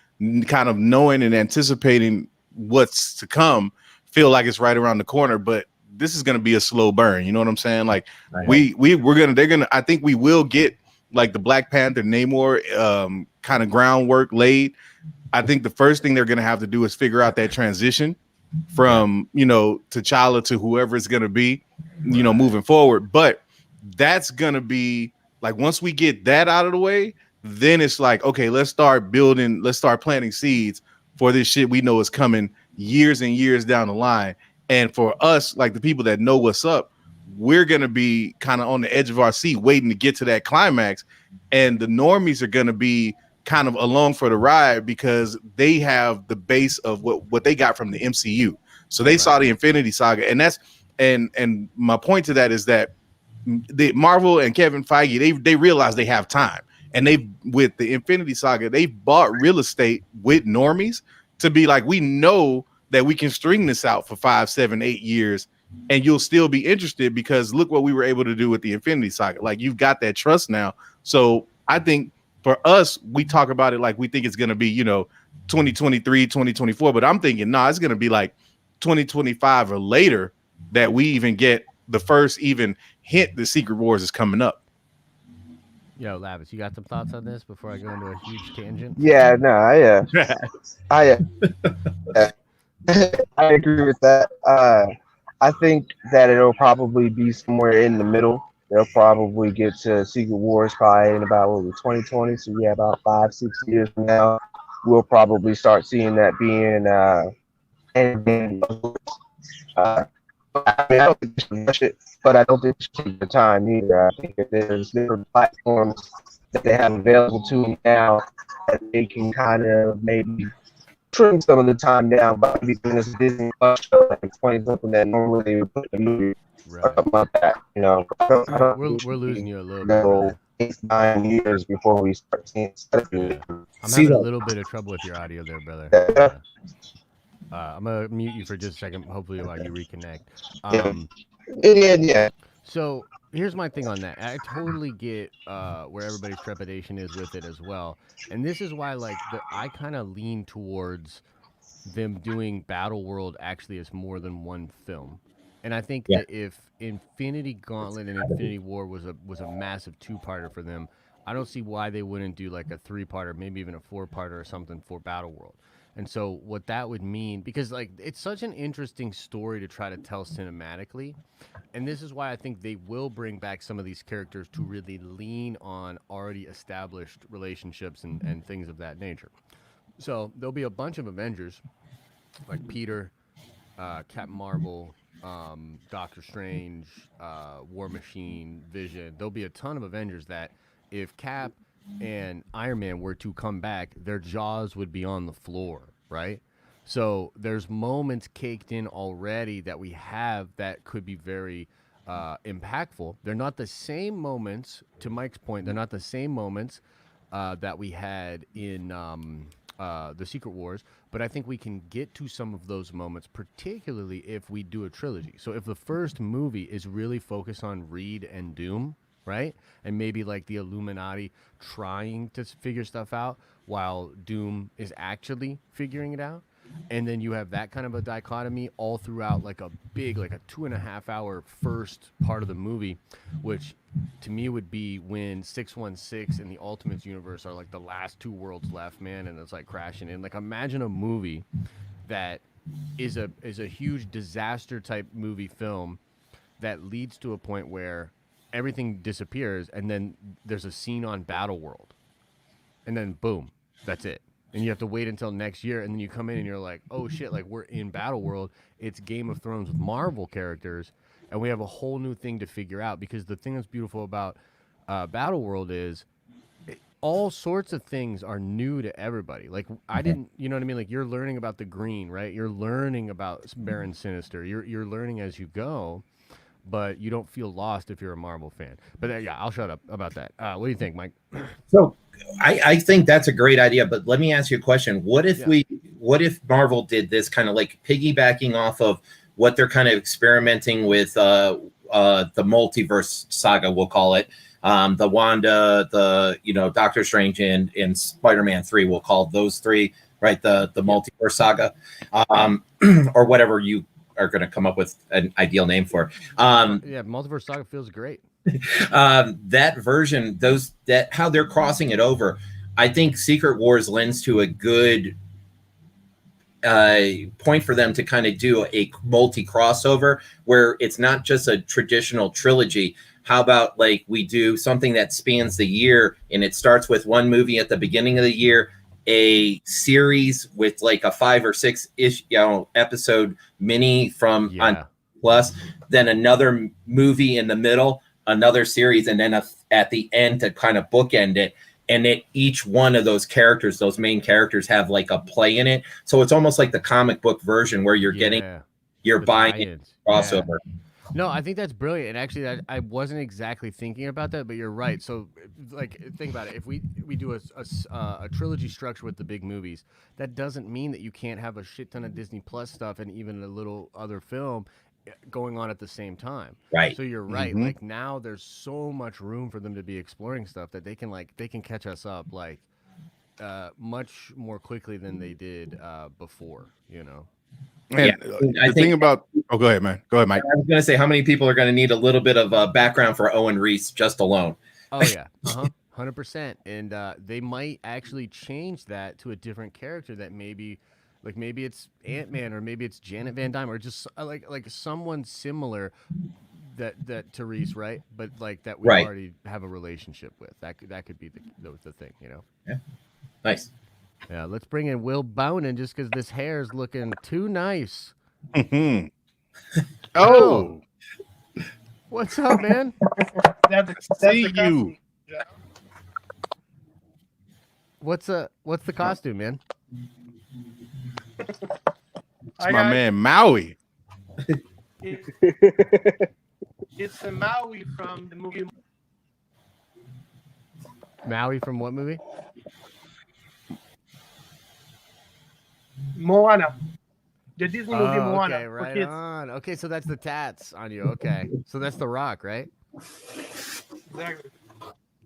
kind of knowing and anticipating what's to come, feel like it's right around the corner, but this is going to be a slow burn. You know what I'm saying? Like I think we will get like the Black Panther Namor kind of groundwork laid, I think the first thing they're going to have to do is figure out that transition from, T'Challa to whoever it's going to be, moving forward. But that's going to be like, once we get that out of the way, then it's like, okay, let's start planting seeds for this shit we know is coming years and years down the line. And for us, like the people that know what's up, we're going to be kind of on the edge of our seat waiting to get to that climax. And the normies are going to be kind of along for the ride because they have the base of what they got from the MCU. So they saw the Infinity Saga, and my point to that is that the Marvel and Kevin Feige, they realize they have time, and with the Infinity Saga, they bought real estate with normies to be like, we know that we can string this out for 5, 7, 8 years, and you'll still be interested because look what we were able to do with the Infinity Saga. Like, you've got that trust now. So I think for us, we talk about it like we think it's going to be, 2023, 2024, but I'm thinking, it's going to be like 2025 or later that we even get the first even hint the Secret Wars is coming up. Yo, Lavis, you got some thoughts on this before I go into a huge tangent? Yeah, no, I agree with that. I think that it'll probably be somewhere in the middle. They'll probably get to Secret Wars probably in about 2020. So yeah, about 5, 6 years from now, we'll probably start seeing that being I don't think they should rush it, but I don't think they should take the time either. I think that there's different platforms that they have available to them now that they can kind of maybe trim some of the time down by doing this Disney Plus show and explain something that normally they would put in a movie or something like that. We're losing you a little bit. 8, 9 years before we start seeing stuff. I'm having a little bit of trouble with your audio there, brother. I'm gonna mute you for just a second, hopefully while you reconnect. Yeah. So here's my thing on that. I totally get where everybody's trepidation is with it as well, and this is why I kind of lean towards them doing Battle World actually as more than one film. And I think that if Infinity Gauntlet and Infinity War was a massive 2-parter for them, I don't see why they wouldn't do like a 3-parter, maybe even a 4-parter or something for Battle World. And so what that would mean, because it's such an interesting story to try to tell cinematically, and this is why I think they will bring back some of these characters to really lean on already established relationships and things of that nature. So there'll be a bunch of Avengers, like Peter, Captain Marvel, Doctor Strange, War Machine, Vision. There'll be a ton of Avengers that if Cap and Iron Man were to come back, their jaws would be on the floor, right? So there's moments caked in already that we have that could be very impactful. They're not the same moments, to Mike's point, they're not the same moments that we had in the Secret Wars, but I think we can get to some of those moments, particularly if we do a trilogy. So if the first movie is really focused on Reed and Doom, right? And maybe like the Illuminati trying to figure stuff out while Doom is actually figuring it out. And then you have that kind of a dichotomy all throughout like a 2.5-hour first part of the movie, which to me would be when 616 and the Ultimates universe are like the last 2 worlds left, man. And it's like crashing in. Like imagine a movie that is a huge disaster type movie film that leads to a point where everything disappears, and then there's a scene on Battle World, and then boom, that's it. And you have to wait until next year, and then you come in and you're like, oh shit, like we're in Battle World. It's Game of Thrones with Marvel characters, and we have a whole new thing to figure out. Because the thing that's beautiful about Battle World is all sorts of things are new to everybody. Like I didn't, you know what I mean? Like you're learning about the Green, right? You're learning about Baron Sinister. You're learning as you go. But you don't feel lost if you're a Marvel fan. But yeah, I'll shut up about that. What do you think, Mike? So I think that's a great idea. But let me ask you a question. What if Marvel did this kind of like piggybacking off of what they're kind of experimenting with the multiverse saga, we'll call it. The Wanda, Doctor Strange and Spider-Man 3, we'll call those 3, right? The multiverse saga. Or whatever you are going to come up with an ideal name for. Multiverse Saga feels great. That version, how they're crossing it over, I think Secret Wars lends to a good point for them to kind of do a multi crossover where it's not just a traditional trilogy. How about like we do something that spans the year and it starts with one movie at the beginning of the year, a series with like a 5 or 6 ish, episode mini from on Plus, then another movie in the middle, another series, and then at the end to kind of bookend it. And each one of those characters, those main characters, have like a play in it. So it's almost like the comic book version where you're buying it crossover. Yeah. No, I think that's brilliant. And actually, I wasn't exactly thinking about that, but you're right. So, like, think about it. If we do a trilogy structure with the big movies, that doesn't mean that you can't have a shit ton of Disney Plus stuff and even a little other film going on at the same time. Right. So you're right. Like now, there's so much room for them to be exploring stuff that they can catch us up like much more quickly than they did before. You know. And the thing about go ahead, man. Go ahead, Mike. I was going to say how many people are going to need a little bit of background for Owen Reese just alone. Oh yeah, 100%. And they might actually change that to a different character that maybe it's Ant-Man or maybe it's Janet Van Dyne or just like someone similar that to Reese, right? But like that we already have a relationship with. That could be the thing, you know. Yeah. Nice. Yeah, let's bring in Will Bowden just because this hair is looking too nice. Oh, what's up, man? See you. What's the costume, man? It's my man Maui. It's a Maui from the movie. Maui from what movie? Moana. The Disney movie Moana. Okay, right on. Okay, so that's the tats on you. Okay, so that's The Rock, right? Exactly.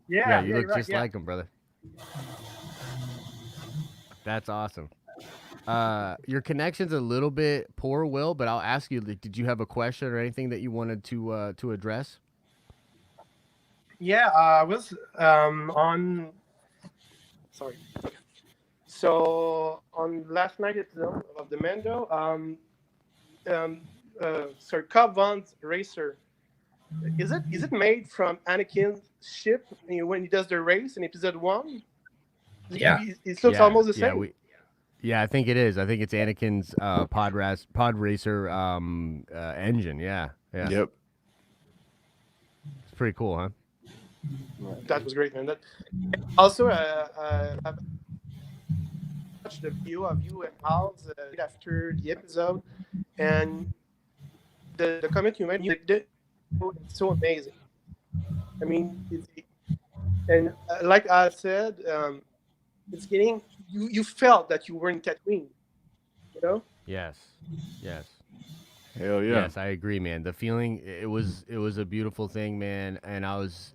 Yeah, you look just like him, brother. That's awesome. Your connection's a little bit poor, Will, but I'll ask you, did you have a question or anything that you wanted to address? Yeah, I was on. Sorry. So on last night episode of the Mando, Cobb Van's racer, is it made from Anakin's ship when he does the race in episode 1? Yeah, it looks almost the same. Yeah, I think it is. I think it's Anakin's pod racer engine. Yeah. Yep. It's pretty cool, huh? That was great, man. That also I've watched the video of you and Al's after the episode, and the comment you made, it's so amazing. I mean, and like I said, it's getting you felt that you were in Tatooine, you know? Yes. Hell yeah. Yes, I agree, man. The feeling, it was a beautiful thing, man. And I was,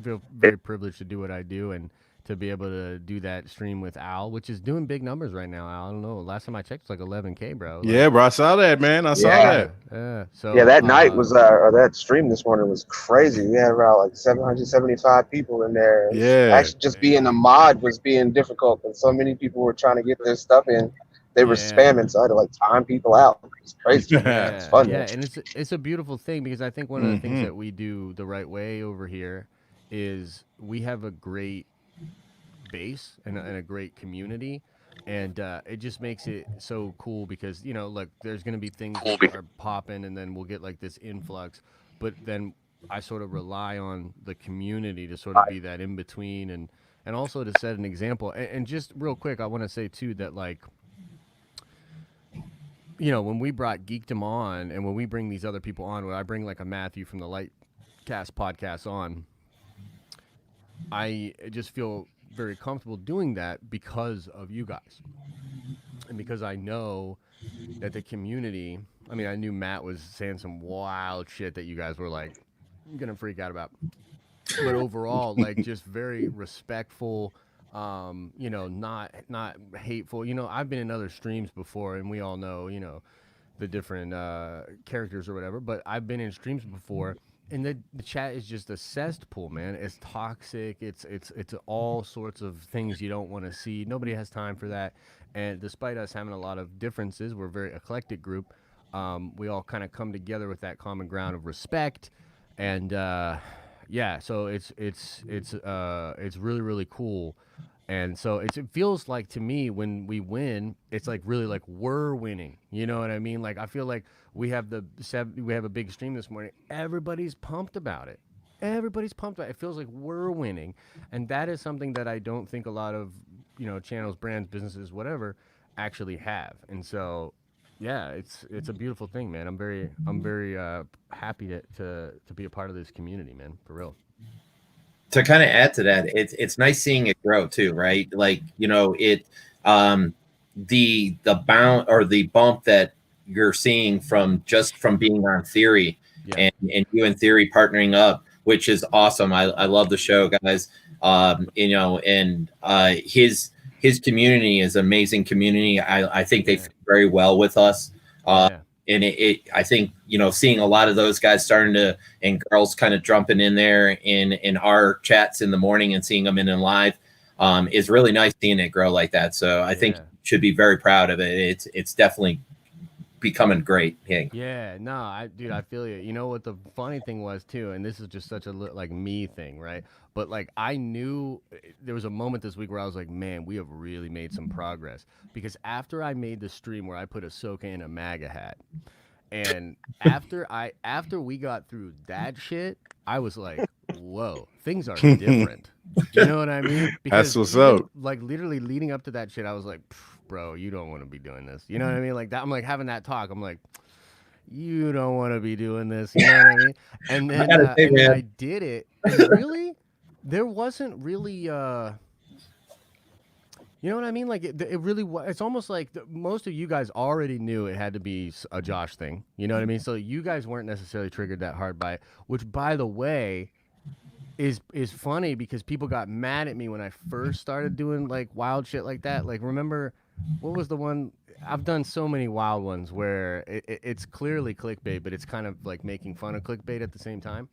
feel very privileged to do what I do and to be able to do that stream with Al, which is doing big numbers right now. Al, I don't know. Last time I checked, it's like 11K, bro. Yeah, bro. I saw that, man. I saw that. Yeah. So that night was, or that stream this morning was crazy. We had around like 775 people in there. Yeah. Actually, just being a mod was being difficult, and so many people were trying to get their stuff in. They were spamming, so I had to like time people out. It's crazy. It's fun. Yeah, and it's a beautiful thing because I think one of the things that we do the right way over here is we have a great base and a great community, and it just makes it so cool because look, there's gonna be things that are popping, and then we'll get like this influx, but then I sort of rely on the community to sort of be that in between and also to set an example. And just real quick, I want to say too that like, when we brought Geekdom on and when we bring these other people on, when I bring like a Matthew from the Lightcast podcast on, I just feel very comfortable doing that because of you guys. And because I know that the community, I mean, I knew Matt was saying some wild shit that you guys were like going to freak out about. But overall, like just very respectful, not hateful. I've been in other streams before, and we all know, the different characters or whatever. But I've been in streams before, and the chat is just a cesspool, man. It's toxic. It's all sorts of things you don't want to see. Nobody has time for that. And despite us having a lot of differences, we're a very eclectic group. We all kind of come together with that common ground of respect, and yeah, so it's really really cool. And so it feels like to me when we win, it's like really like we're winning. You know what I mean? Like I feel like we have a big stream this morning. Everybody's pumped about it. Everybody's pumped about it. It feels like we're winning, and that is something that I don't think a lot of channels, brands, businesses, whatever, actually have. And so, yeah, it's a beautiful thing, man. I'm very happy to be a part of this community, man. For real. To kind of add to that, it's nice seeing it grow too, right? Like the bound or the bump that you're seeing from being on Theory, and you and Theory partnering up, which is awesome. I love the show, guys. And his community is amazing community. I think they fit very well with us. And I think, seeing a lot of those guys starting to, and girls kind of jumping in there in our chats in the morning and seeing them in live, is really nice seeing it grow like that. So I think you should be very proud of it. It's definitely becoming great. Yeah, no, dude, I feel you. You know what the funny thing was too, and this is just such a like me thing, right? But like I knew there was a moment this week where I was like, man, we have really made some progress, because after I made the stream where I put Ahsoka in a MAGA hat, and after we got through that shit, I was like, whoa, things are different. You know what I mean? That's what's up. Like literally leading up to that shit, I was like, bro, you don't want to be doing this. You know what I mean? Like that. I'm like having that talk. I'm like, you don't want to be doing this. You know what I mean? And then, I did it. And really, there wasn't really, you know what I mean? Like it really was. It's almost like most of you guys already knew it had to be a Josh thing. You know what I mean? So you guys weren't necessarily triggered that hard by it, which, by the way, is funny, because people got mad at me when I first started doing like wild shit like that. Like, remember, what was the one? I've done so many wild ones where it's clearly clickbait, but it's kind of like making fun of clickbait at the same time.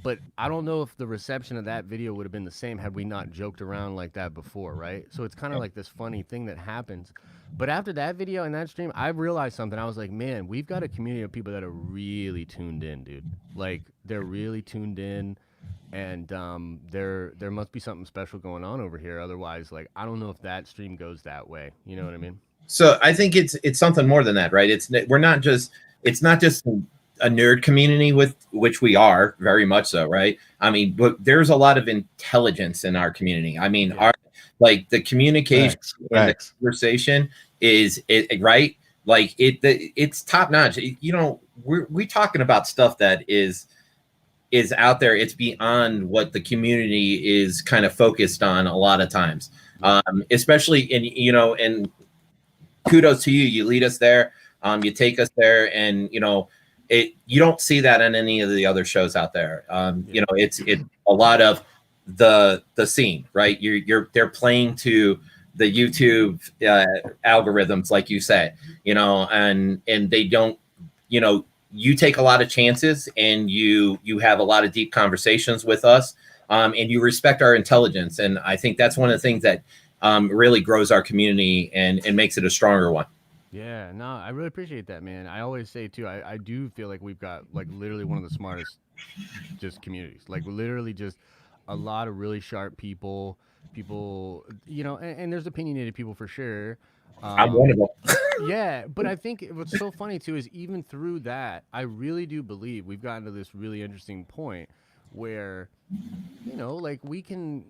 But I don't know if the reception of that video would have been the same had we not joked around like that before, right? So it's kind of like this funny thing that happens. But after that video and that stream, I realized something. I was like, man, we've got a community of people that are really tuned in, dude. Like, they're really tuned in, and there must be something special going on over here. Otherwise, like, I don't know if that stream goes that way. You know what I mean? So I think it's something more than that, right? It's not just a nerd community, with which we are very much so, right? I mean, but there's a lot of intelligence in our community. I mean, the communication and the conversation is right. Like it's top notch. We're talking about stuff that is out there. It's beyond what the community is kind of focused on a lot of times, especially and kudos to you. You lead us there. You take us there, and you don't see that in any of the other shows out there. It's a lot of the scene, right? They're playing to the YouTube algorithms, like you said, and they don't, you take a lot of chances, and you have a lot of deep conversations with us, and you respect our intelligence. And I think that's one of the things that really grows our community and makes it a stronger one. Yeah, no, I really appreciate that, man. I always say too, I do feel like we've got like literally one of the smartest just communities. Like literally just a lot of really sharp people, and there's opinionated people for sure. I'm one of them. Yeah, but I think what's so funny too is even through that, I really do believe we've gotten to this really interesting point where, like we can,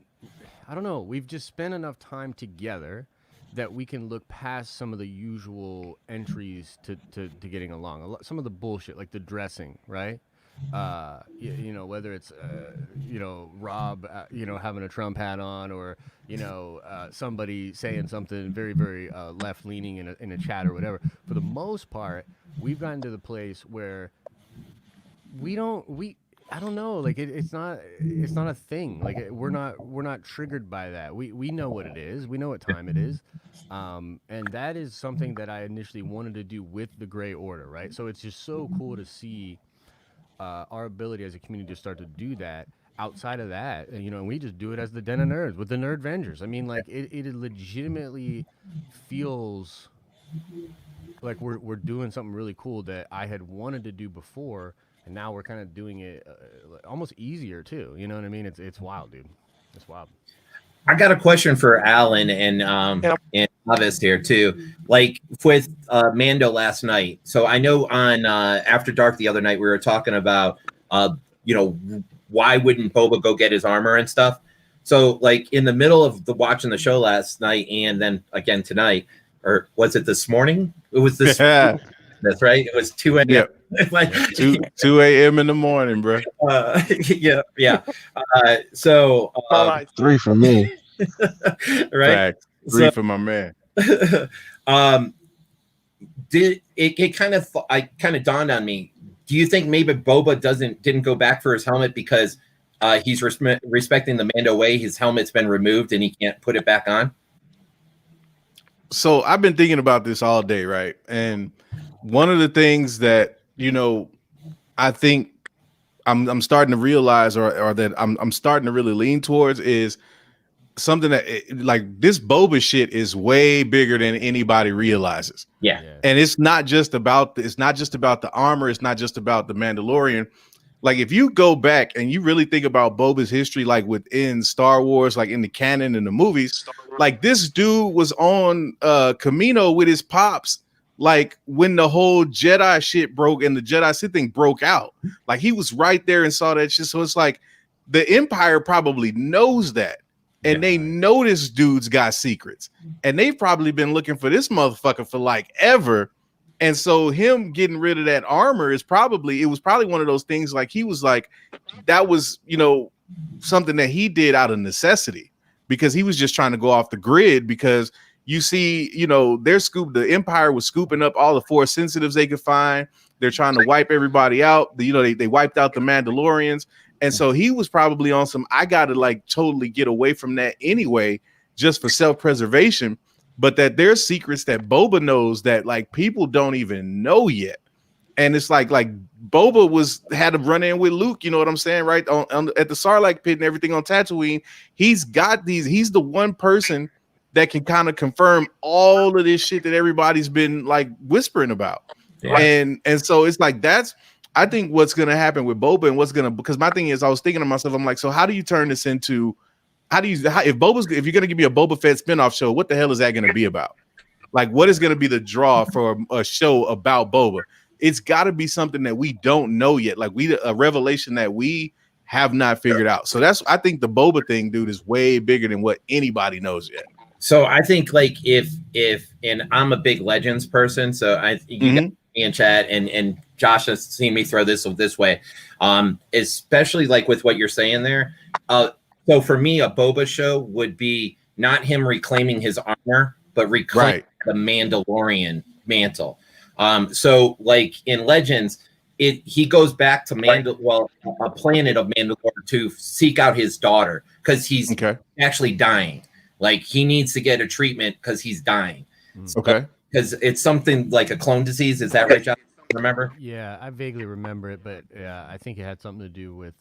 I don't know, we've just spent enough time together that we can look past some of the usual entries to getting along. Some of the bullshit, like the dressing, right? Whether it's Rob having a Trump hat on, or somebody saying something very very left leaning in a chat or whatever. For the most part, we've gotten to the place where I don't know, like it's not a thing. Like we're not triggered by that. We know what it is. We know what time it is. And that is something that I initially wanted to do with the Gray Order, right? So it's just so cool to see our ability as a community to start to do that. Outside of that, and we just do it as the Den of Nerds with the Nerd Vengers. I mean, like it legitimately feels like we're doing something really cool that I had wanted to do before, and now we're kind of doing it almost easier too. You know what I mean? It's wild, dude. It's wild. I got a question for Alan and Travis here too. Like with Mando last night. So I know on After Dark the other night we were talking about why wouldn't Boba go get his armor and stuff. So like in the middle of watching the show last night and then again tonight, or was it this morning? It was this. That's right. It was 2 a.m. Yep. Like 2 a.m. in the morning, bro. Yeah. So 3 for me. Right. Fact. 3 for my man. Did it kind of dawned on me? Do you think maybe Boba didn't go back for his helmet because he's respecting the Mando way? His helmet's been removed and he can't put it back on. So I've been thinking about this all day, right? And one of the things that I think I'm starting to realize, or that I'm starting to really lean towards, is something that like this Boba shit is way bigger than anybody realizes. Yeah. And it's not just about the armor, it's not just about the Mandalorian. Like if you go back and you really think about Boba's history, like within Star Wars, like in the canon and the movies, like this dude was on Camino with his pops, like when the whole Jedi shit broke and the Jedi Sith thing broke out. Like he was right there and saw that shit. So it's like the Empire probably knows that. And they know this dude's got secrets. And they've probably been looking for this motherfucker for like ever. And so him getting rid of that armor was probably one of those things, like he was like, that was, something that he did out of necessity because he was just trying to go off the grid because you see, the Empire was scooping up all the Force sensitives they could find. They're trying to wipe everybody out. They wiped out the Mandalorians. And so he was probably on some, I got to like totally get away from that anyway, just for self-preservation. But that there's secrets that Boba knows that like people don't even know yet. And it's like Boba had to run in with Luke, you know what I'm saying? Right at the Sarlacc pit and everything on Tatooine. He's the one person that can kind of confirm all of this shit that everybody's been like whispering about. Yeah. And so it's like, I think what's going to happen with Boba and because my thing is, I was thinking to myself, I'm like, so how do you turn this into, if you're going to give me a Boba Fett spinoff show, what the hell is that going to be about? Like, what is going to be the draw for a show about Boba? It's got to be something that we don't know yet. Like a revelation that we have not figured out. So I think the Boba thing, dude, is way bigger than what anybody knows yet. So I think like if and I'm a big Legends person, so you got me in chat and Josh has seen me throw this way, especially like with what you're saying there. So for me, a Boba show would be not him reclaiming his armor, but reclaiming the Mandalorian mantle. So like in Legends, he goes back to a planet of Mandalore to seek out his daughter because he's actually dying. Like he needs to get a treatment because he's dying. Okay. Because it's something like a clone disease. Is that right, Josh? Remember? Yeah, I vaguely remember it, but yeah, I think it had something to do with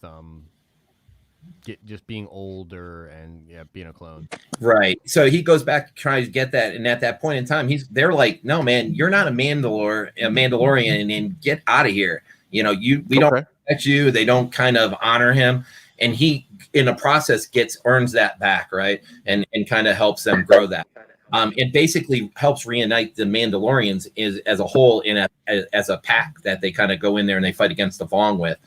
just being older and being a clone. Right. So he goes back trying to get that, and at that point in time, they're like, "No, man, you're not a Mandalorian, and get out of here." We don't respect you. They don't kind of honor him, and he, in the process, earns that back, right, and kind of helps them grow that. It basically helps reunite the Mandalorians as a whole as a pack that they kind of go in there and they fight against the Vong with.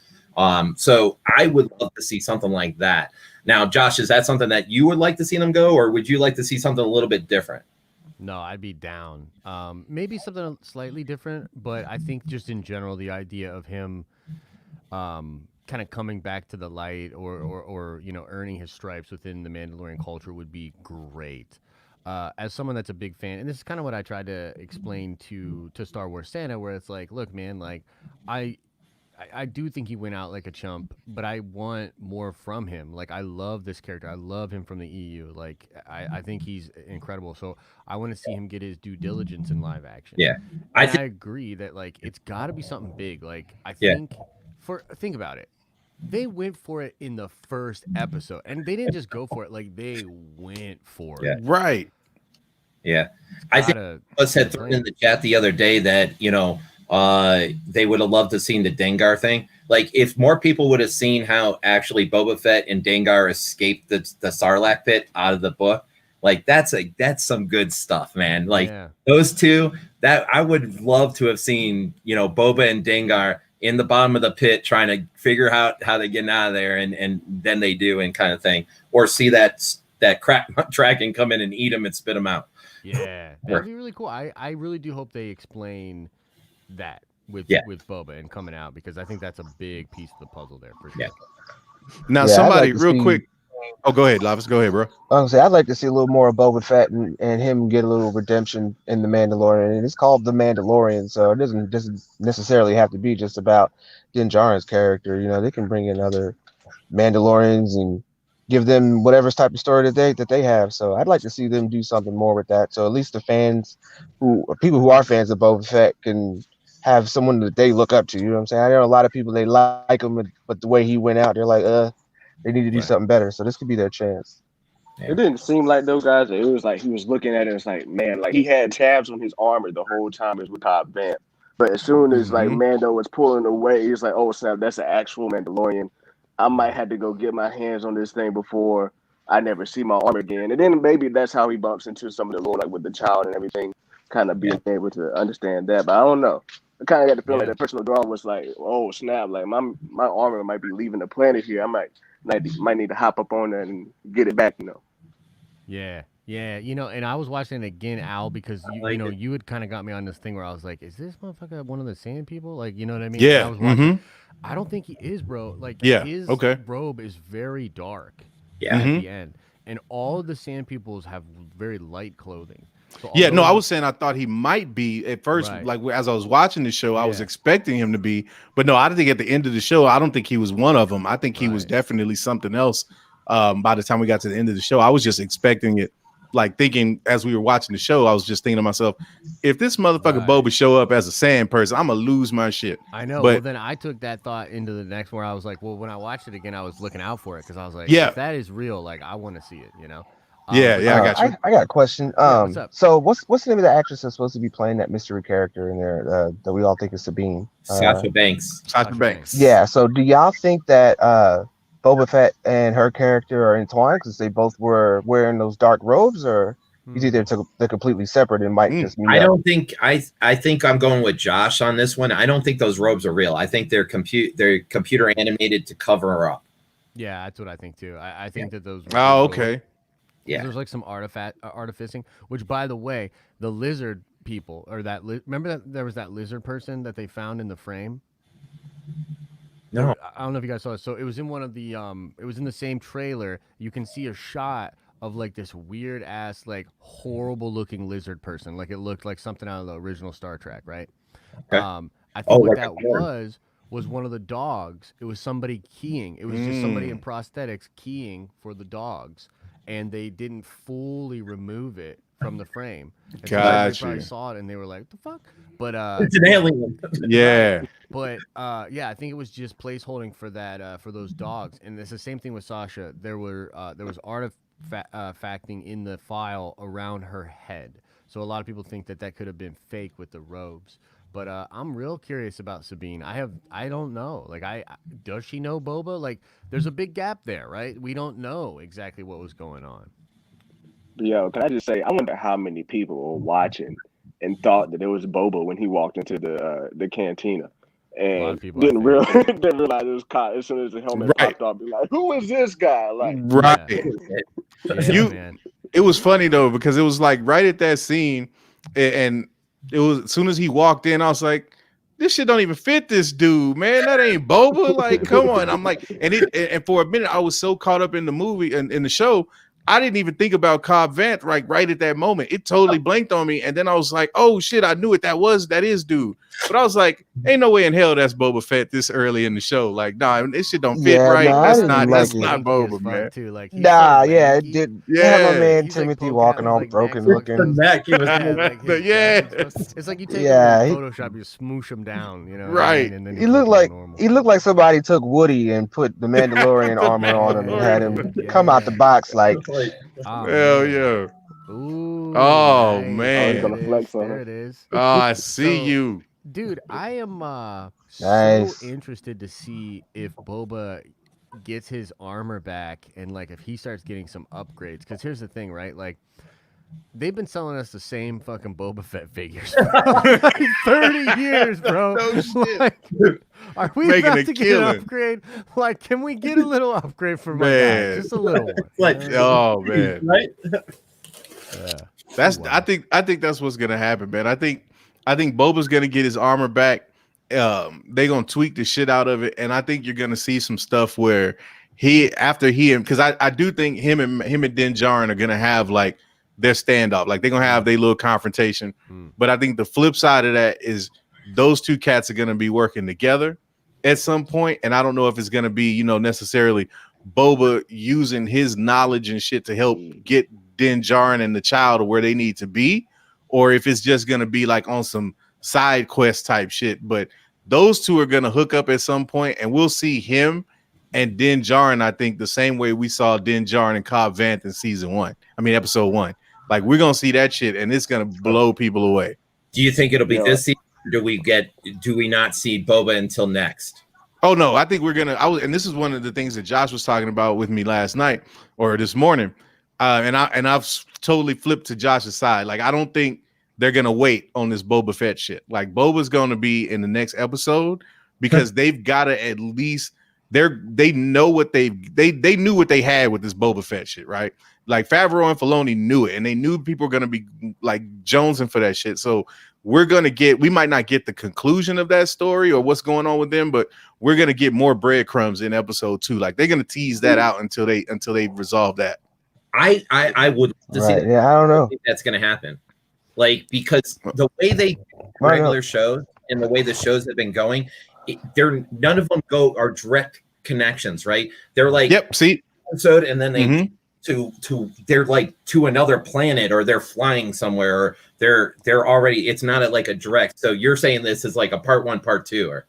So I would love to see something like that. Now, Josh, is that something that you would like to see them go, or would you like to see something a little bit different? No, I'd be down. Maybe something slightly different, but I think just in general, the idea of him kind of coming back to the light or earning his stripes within the Mandalorian culture would be great. As someone that's a big fan, and this is kind of what I tried to explain to Star Wars Santa, where it's like, look, man, like I do think he went out like a chump, but I want more from him. Like, I love this character. I love him from the EU. Like, I think he's incredible. So I want to see him get his due diligence in live action. Yeah. I agree that, like, it's got to be something big. Like, I think think about it. They went for it in the first episode, and they didn't just go for it. Like they went for it. Right. Yeah. I think us had thrown in the chat the other day that, they would have loved to seen the Dengar thing. Like if more people would have seen how actually Boba Fett and Dengar escaped the Sarlacc pit out of the book, like that's some good stuff, man. Like those two, that I would love to have seen, Boba and Dengar in the bottom of the pit trying to figure out how they get out of there, and then they do, and kind of thing, or see that crap dragon come in and eat them and spit them out. Yeah, that'd be really cool. I really do hope they explain that with Boba and coming out, because I think that's a big piece of the puzzle there for sure. Yeah. Now, somebody real quick. Oh, go ahead, Lavis. Go ahead, bro. I'd like to see a little more of Boba Fett and him get a little redemption in the Mandalorian. And it's called the Mandalorian, so it doesn't necessarily have to be just about Din Djarin's character. They can bring in other Mandalorians and give them whatever type of story that they have. So I'd like to see them do something more with that. So at least the people who are fans of Boba Fett can have someone that they look up to. You know what I'm saying? I know a lot of people, they like him, but the way he went out, they're like, they need to do something better. So this could be their chance. It didn't seem like those guys. It was like he was looking at it. It's like, man, like he had tabs on his armor the whole time as Cobb Vamp. But as soon as like Mando was pulling away, he's like, oh snap, that's an actual Mandalorian. I might have to go get my hands on this thing before I never see my armor again. And then maybe that's how he bumps into some of the lore, like with the child and everything, kind of being able to understand that. But I don't know. I kind of got the feeling like that personal draw was like, oh snap, like my armor might be leaving the planet here. I might need to hop up on that and get it back. Yeah. And I was watching it again, Al, because you had kind of got me on this thing where I was like, is this motherfucker one of the Sand people? Like, you know what I mean? Yeah. I was watching. I don't think he is, bro. Like, his robe is very dark. Yeah. At the end, and all of the Sand Peoples have very light clothing. So I was saying I thought he might be at first. Right. Like as I was watching the show, I was expecting him to be, but no, I think at the end of the show, I don't think he was one of them. I think he was definitely something else. By the time we got to the end of the show, I was just expecting it. Like thinking as we were watching the show, I was just thinking to myself, if this motherfucker Boba show up as a sand person, I'm gonna lose my shit. I know. But well, then I took that thought into the next one. I was like, well, when I watched it again, I was looking out for it because I was like, if that is real, like I want to see it, I got you. I got a question. What's up? So what's the name of the actress that's supposed to be playing that mystery character in there that we all think is Sabine? Sasha Banks. Sasha Banks. Yeah. So do y'all think that Boba Fett and her character are entwined because they both were wearing those dark robes, or you think they're completely separate and might just meet I up? don't think I think I'm going with Josh on this one. I don't think those robes are real. I think they're computer animated to cover her up. Yeah, that's what I think too. I think that those. Oh, okay. Yeah, there's like some artificing. Which, by the way, the lizard people or remember that there was that lizard person that they found in the frame. No, I don't know if you guys saw it. So it was in one of the it was in the same trailer. You can see a shot of like this weird ass, like horrible looking lizard person. Like it looked like something out of the original Star Trek, right? Okay. I think what that was one of the dogs. It was somebody keying. It was just somebody in prosthetics keying for the dogs, and they didn't fully remove it from the frame. And so they probably saw it and they were like, "What the fuck?" But it's an alien. Yeah. But I think it was just placeholding for that for those dogs, and it's the same thing with Sasha. There was artifacting in the file around her head, so a lot of people think that could have been fake with the robes. But I'm real curious about Sabine. I don't know. Like, does she know Boba? Like, there's a big gap there, right? We don't know exactly what was going on. Yo, can I just say, I wonder how many people were watching and thought that it was Boba when he walked into the cantina, and didn't realize it was caught as soon as the helmet popped off. Be like, who is this guy? Like, right. Man. It was funny though because it was like right at that scene, and it was as soon as he walked in, I was like, this shit don't even fit this dude, man. That ain't Boba. Like, come on. I'm like, and for a minute, I was so caught up in the movie and in the show, I didn't even think about Cobb Vanth right at that moment. It totally blanked on me, and then I was like, "Oh shit, I knew it. That is dude." But I was like, "Ain't no way in hell that's Boba Fett this early in the show." Like, nah, this shit don't fit Yeah, right. no, I That's didn't not like it. Boba, man. Too. Like, he's Nah, so yeah, it lanky. did. Have my Yeah, man He's like Timothy poking walking out all his, like, broken neck, looking. The neck, he was Yeah, like his yeah. gut and stuff. It's like you take Yeah, him he, in Photoshop, you smoosh him down, you know what I Right. mean? And then he looked look like normal. somebody took Woody and put the Mandalorian The armor on him and had him Mandalorian. come out the box like. like, Oh, Hell man. yeah. Ooh, Oh nice. man. Oh, he's There gonna it is. flex on There him. it is. Oh, I see So, you. dude, I am so Nice. interested to see if Boba gets his armor back and like if he starts getting some upgrades. Because here's the thing, right? Like they've been selling us the same fucking Boba Fett figures for like 30 years, bro. No shit. Like, are we Making about a to get killing. an upgrade? Like, can we get a little upgrade for my guy? Man. Just a little one. like, you know? Oh man. right? Yeah. That's Wow. I think that's what's gonna happen, man. I think Boba's gonna get his armor back. They're gonna tweak the shit out of it, and I think you're gonna see some stuff where because I do think him and Din Djarin are gonna have like their standoff, like they're gonna have their little confrontation. But I think the flip side of that is those two cats are gonna be working together at some point, and I don't know if it's gonna be necessarily Boba using his knowledge and shit to help get Din Djarin and the child to where they need to be, or if it's just gonna be like on some side quest type shit. But those two are gonna hook up at some point, and we'll see him and Din Djarin, I think, the same way we saw Din Djarin and Cobb Vanth in episode 1. Like we're gonna see that shit, and it's gonna blow people away. Do you think it'll be Yeah. this season? Or do we not see Boba until next? Oh no, I think we're gonna. And this is one of the things that Josh was talking about with me last night or this morning, and I've totally flipped to Josh's side. Like I don't think they're gonna wait on this Boba Fett shit. Like Boba's gonna be in the next episode because they've got to at least they know what they knew what they had with this Boba Fett shit, right? Like Favreau and Filoni knew it, and they knew people were gonna be like jonesing for that shit. So we might not get the conclusion of that story or what's going on with them, but we're gonna get more breadcrumbs in episode 2. Like they're gonna tease that out until they resolve that. I would love to see Right. that. Yeah, I don't know. think that's going to happen. Like, because the way they do regular shows and the way the shows have been going, none of them are direct connections, right? They're like episode, and then they they're like to another planet, or they're flying somewhere, or they're already. It's not like a direct. So you're saying this is like a part 1, part 2, or?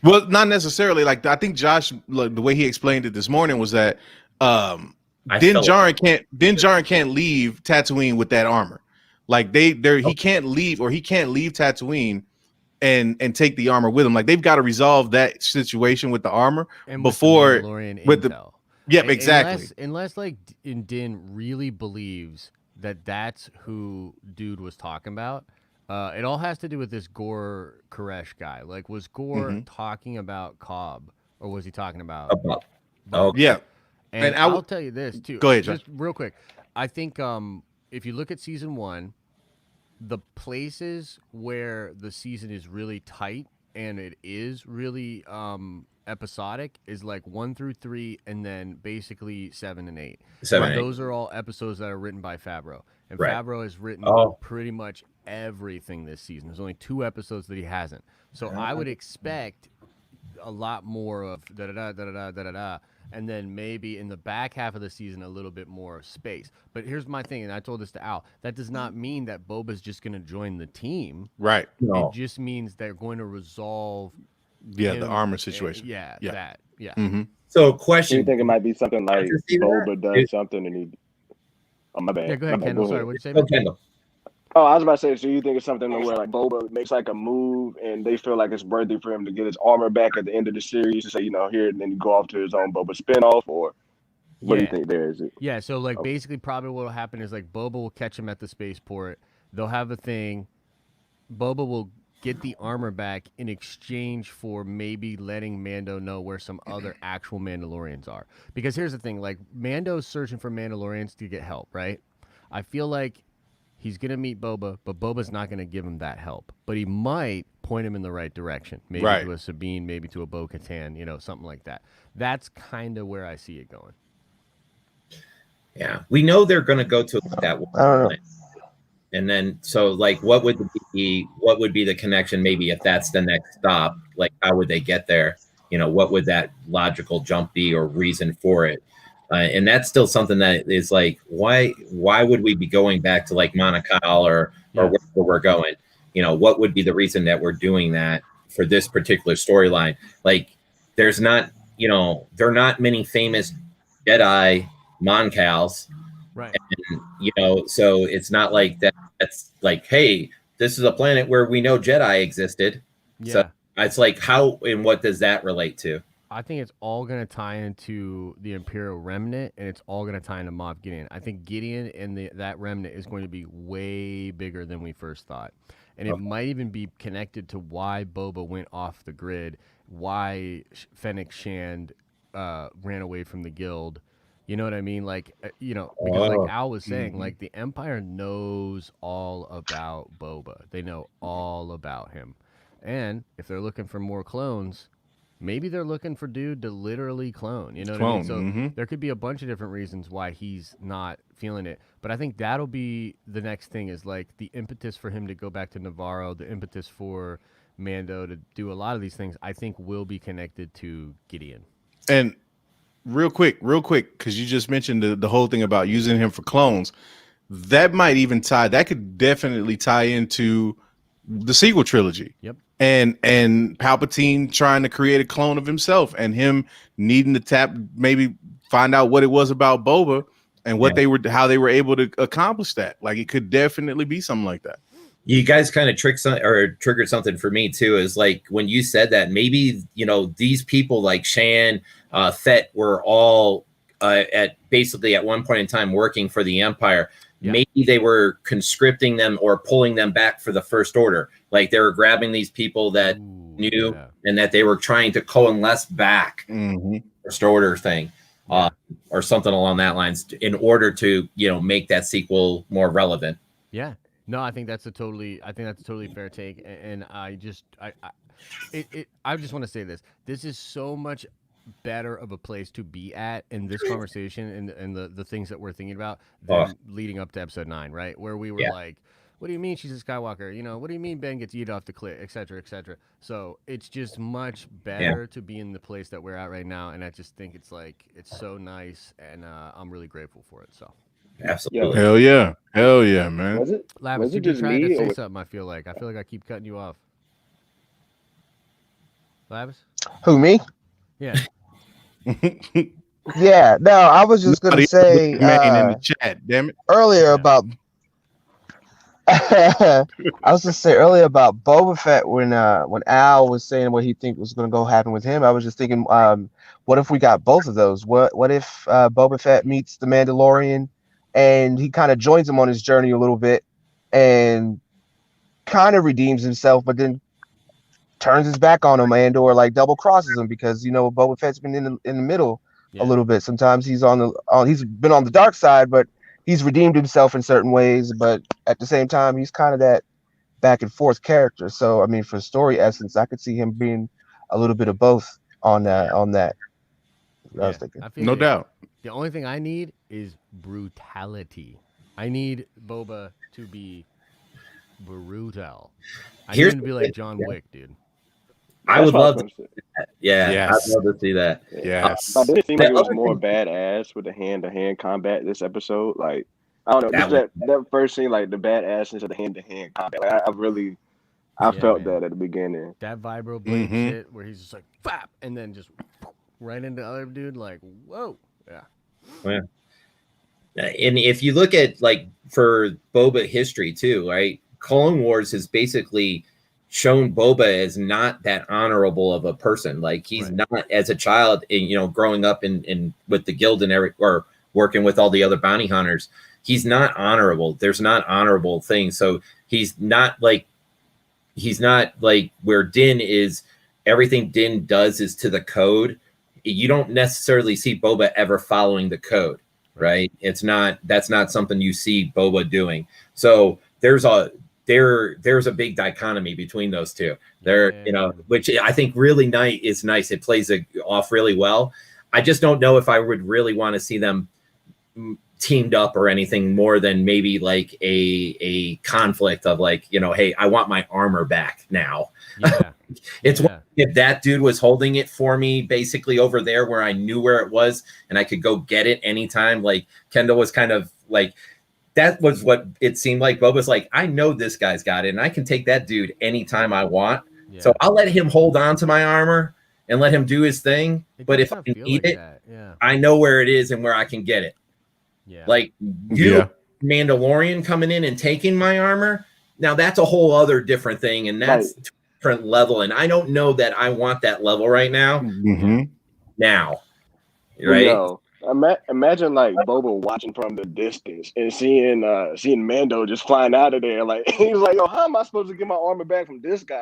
Well, not necessarily. Like I think Josh, like, the way he explained it this morning was that Din Djarin can't leave Tatooine with that armor. Like he can't leave Tatooine and take the armor with him. Like they've got to resolve that situation with the armor before exactly. Unless like Din really believes that that's who dude was talking about. It all has to do with this Gore Koresh guy. Like, was Gore talking about Cobb, or was he talking about? Yeah. And I'll tell you this too. Go ahead, just real quick. I think if you look at season 1, the places where the season is really tight and it is really episodic is like 1 through 3, and then basically 7 and 8. Those are all episodes that are written by Favreau, and Favreau has written pretty much everything this season. There's only 2 episodes that he hasn't. So I would expect a lot more of da-da-da, and then maybe in the back half of the season a little bit more space. But here's my thing, and I told this to Al, that does not mean that Boba's just going to join the team. Right. No. It just means they're going to resolve the armor situation. So question. Do you think it might be something like Boba does something and he... Oh, my bad. Yeah, go ahead, Kendall. Sorry, what'd you say? Kendall. Oh, I was about to say, so you think it's something where like Boba makes like a move and they feel like it's worthy for him to get his armor back at the end of the series to say, here, and then you go off to his own Boba spinoff, or what do you think there is? Yeah, so like basically probably what will happen is like Boba will catch him at the spaceport. They'll have a thing. Boba will get the armor back in exchange for maybe letting Mando know where some other actual Mandalorians are. Because here's the thing, like Mando's searching for Mandalorians to get help, right? I feel like he's going to meet Boba, but Boba's not going to give him that help. But he might point him in the right direction. Maybe to a Sabine, maybe to a Bo-Katan, something like that. That's kind of where I see it going. Yeah, we know they're going to go to that one. I don't know. And then, so like, what would be the connection? Maybe if that's the next stop, like, how would they get there? You know, what would that logical jump be or reason for it? And that's still something that is like, why would we be going back to like Monacal or wherever we're going? You know, what would be the reason that we're doing that for this particular storyline? Like, there's not, you know, there are not many famous Jedi Moncals. Right. And, you know, so it's not like that. That's like, hey, this is a planet where we know Jedi existed. Yeah. So it's like, how and what does that relate to? I think it's all going to tie into the Imperial Remnant, and it's all going to tie into Moff Gideon. I think Gideon and that Remnant is going to be way bigger than we first thought. And it might even be connected to why Boba went off the grid, why Fennec Shand ran away from the guild. You know what I mean? Like, you know, because like Al was saying, like, the Empire knows all about Boba. They know all about him. And if they're looking for more clones, maybe they're looking for dude to literally clone. You know what I mean? So there could be a bunch of different reasons why he's not feeling it. But I think that'll be the next thing, is like the impetus for him to go back to Navarro, the impetus for Mando to do a lot of these things, I think will be connected to Gideon. And real quick, because you just mentioned the whole thing about using him for clones. That might even that could definitely tie into the sequel trilogy. Yep. And Palpatine trying to create a clone of himself, and him needing to maybe find out what it was about Boba and how they were able to accomplish that. Like, it could definitely be something like that. You guys kind of triggered something for me too, is like when you said that, maybe, you know, these people like Shan, Fett were all at one point in time working for the Empire. Yeah. Maybe they were conscripting them or pulling them back for the First Order. Like, they were grabbing these people that knew and that they were trying to coalesce back First Order thing, or something along that lines, in order to, you know, make that sequel more relevant. Yeah. No, I think that's a totally fair take. And I just want to say this. This is so much better of a place to be at in this conversation and the things that we're thinking about than leading up to episode 9, right? Where we were like, what do you mean she's a Skywalker? You know, what do you mean Ben gets eaten off the cliff, et cetera, et cetera. So it's just much better to be in the place that we're at right now. And I just think it's so nice, and I'm really grateful for it. So. Absolutely. Hell yeah, man. Was it you've been trying to me say or... something. I feel like I keep cutting you off. Lavis? Who, me? Yeah. Yeah. No, I was just gonna say in the chat, damn it. Earlier about I was just say earlier about Boba Fett when Al was saying what he think was gonna go happen with him. I was just thinking, what if we got both of those? What if Boba Fett meets the Mandalorian and he kind of joins him on his journey a little bit and kind of redeems himself, but then turns his back on him or like double crosses him, because, you know, Boba Fett's been in the middle a little bit. Sometimes he's he's been on the dark side, but he's redeemed himself in certain ways. But at the same time, he's kind of that back and forth character. So, I mean, for story essence, I could see him being a little bit of both on that. I was thinking. No doubt. The only thing I need is brutality. I need Boba to be brutal. I need him to be like John Wick, dude. I would love to see that. I'd love to see that. Yes. But did it seem like it was more badass with the hand-to-hand combat this episode? Like, I don't know, that first scene, like the badassness of the hand-to-hand combat. Like, I felt that at the beginning. That vibro blade shit where he's just like, fap, and then just right into the other dude, like, whoa. Yeah. And if you look at, like, for Boba history too, right? Clone Wars has basically shown Boba as not that honorable of a person. Like, he's not, as a child, you know, growing up in with the guild and or working with all the other bounty hunters, he's not honorable. There's not honorable things. So he's not like where Din is. Everything Din does is to the code. You don't necessarily see Boba ever following the code, right? That's not something you see Boba doing. So there's a big dichotomy between those two. You know, which I think really is nice. It plays off really well. I just don't know if I would really want to see them teamed up or anything more than maybe like a conflict of like, you know, hey, I want my armor back now. Yeah. It's if that dude was holding it for me basically over there where I knew where it was and I could go get it anytime. Like Kendall was kind of like, that was what it seemed like. Boba's like, I know this guy's got it and I can take that dude anytime I want. Yeah. So I'll let him hold on to my armor and let him do his thing. But if I need it, I know where it is and where I can get it. Yeah. Like Mandalorian coming in and taking my armor. Now that's a whole other different thing. And that's a different level. And I don't know that I want that level right now. Now. Right? Yo, imagine like Boba watching from the distance and seeing Mando just flying out of there. Like he's like, "Yo, how am I supposed to get my armor back from this guy?"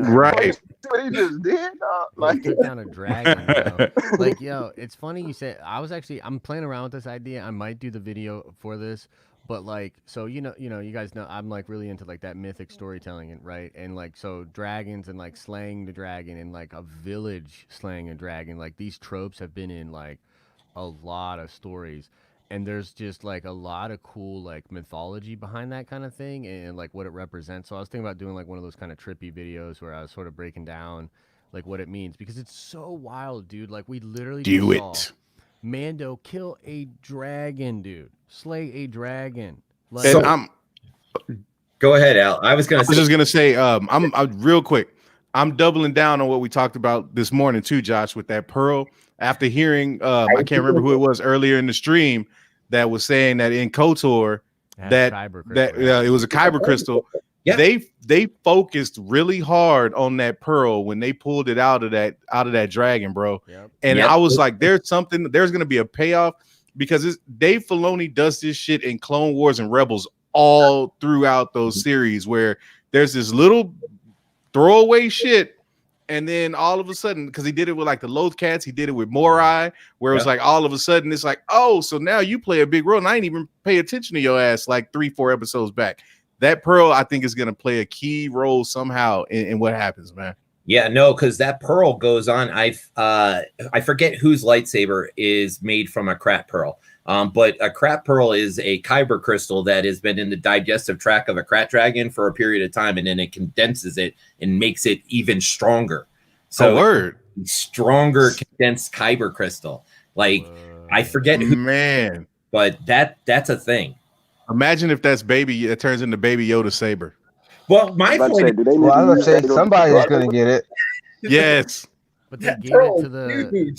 Right. See what he just did? Like he took down a dragon. Bro. Like, yo, it's funny you said. I'm playing around with this idea. I might do the video for this, but like, so you guys know I'm like really into like that mythic storytelling, and right, and like so dragons and like slaying the dragon and like a village slaying a dragon. Like these tropes have been in like a lot of stories, and there's just like a lot of cool like mythology behind that kind of thing and like what it represents. So I was thinking about doing like one of those kind of trippy videos where I was sort of breaking down like what it means, because it's so wild, dude. Like we literally saw Mando kill a dragon, dude. Slay a dragon. Like, And go ahead, Al. I was just gonna say, I'm real quick. I'm doubling down on what we talked about this morning too, Josh, with that pearl. After hearing, I can't remember who it was earlier in the stream that was saying that in KOTOR that it was a kyber crystal. Yeah. They focused really hard on that pearl when they pulled it out of that dragon, bro. Yep. And I was like, there's gonna be a payoff, because Dave Filoni does this shit in Clone Wars and Rebels all throughout those series, where there's this little throwaway shit, and then all of a sudden, because he did it with like the Loth Cats, he did it with Morai, where it was like all of a sudden it's like, oh, so now you play a big role, and I ain't even pay attention to your ass like 3-4 episodes back. That pearl, I think, is gonna play a key role somehow in what happens, man. Yeah, no, because that pearl goes on. I forget whose lightsaber is made from a crap pearl. But a crap pearl is a kyber crystal that has been in the digestive tract of a krat dragon for a period of time, and then it condenses it and makes it even stronger. So stronger condensed kyber crystal. Like I forget who, man, but that's a thing. Imagine if that's it turns into Baby Yoda saber. Well, my point. I was gonna say somebody's gonna get it. Yes, but they gave it to the.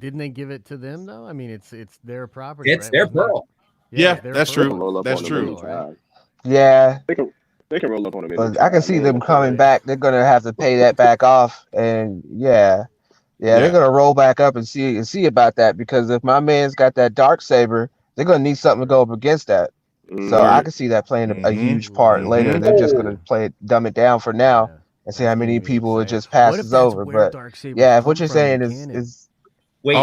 Didn't they give it to them though? I mean, it's their property. It's right? their pearl. Yeah, that's true. That's true. Right? Yeah, they can roll up on it. But I can see them coming back. They're gonna have to pay that back off, and they're gonna roll back up and see about that, because if my man's got that dark saber, they're gonna need something to go up against that. So I can see that playing a huge part later. They're just gonna dumb it down for now and see how many people it just passes over. But if what you're saying is wait,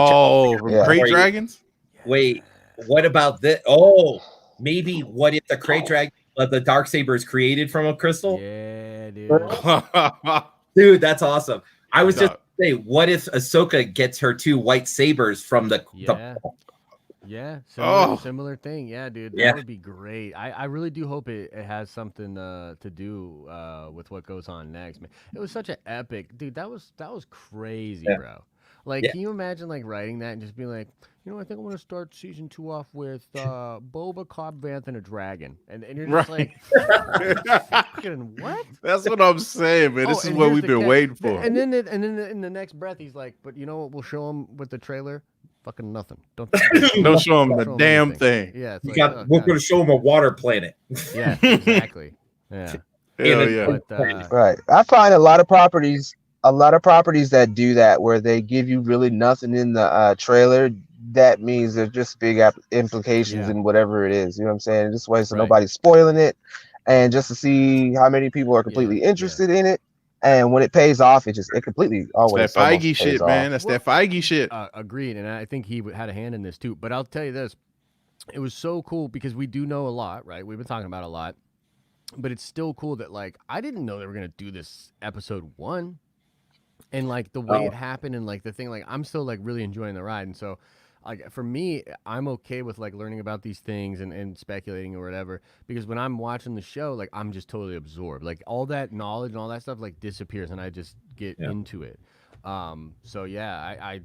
crate dragons? Wait, what about this? Oh, maybe what if the crate dragon, the darksaber is created from a crystal? Yeah, dude. Dude, that's awesome. I was just say, what if Ahsoka gets her 2 white sabers from the similar thing. Yeah, dude. That would be great. I really do hope it has something to do with what goes on next, man. It was such an epic, dude. That was crazy, bro. Like, can you imagine like writing that and just being like, I think I'm gonna start season 2 off with Boba, Cobb Vanth, and a dragon, and you're just like, fucking what? That's what I'm saying, man. This is what we've been waiting for. And then in the next breath, he's like, but you know what? We'll show him with the trailer. Fucking nothing. Don't show him the damn thing. Yeah, we're gonna show him a water planet. Yeah, exactly. Yeah. Hell yeah. Right. I find a lot of properties that do that, where they give you really nothing in the trailer. That means there's just big implications in whatever it is. You know what I'm saying? Just way so nobody's spoiling it, and just to see how many people are completely interested in it. And when it pays off, it completely always. That Feige shit, man. That's that Feige shit. Agreed, and I think he had a hand in this too. But I'll tell you this: it was so cool because we do know a lot, right? We've been talking about a lot, but it's still cool that like I didn't know they were gonna do this episode 1, and like the way it happened, and like the thing, like I'm still like really enjoying the ride, and so like for me, I'm okay with like learning about these things and speculating or whatever, because when I'm watching the show, like I'm just totally absorbed. Like all that knowledge and all that stuff like disappears, and I just get into it. So yeah,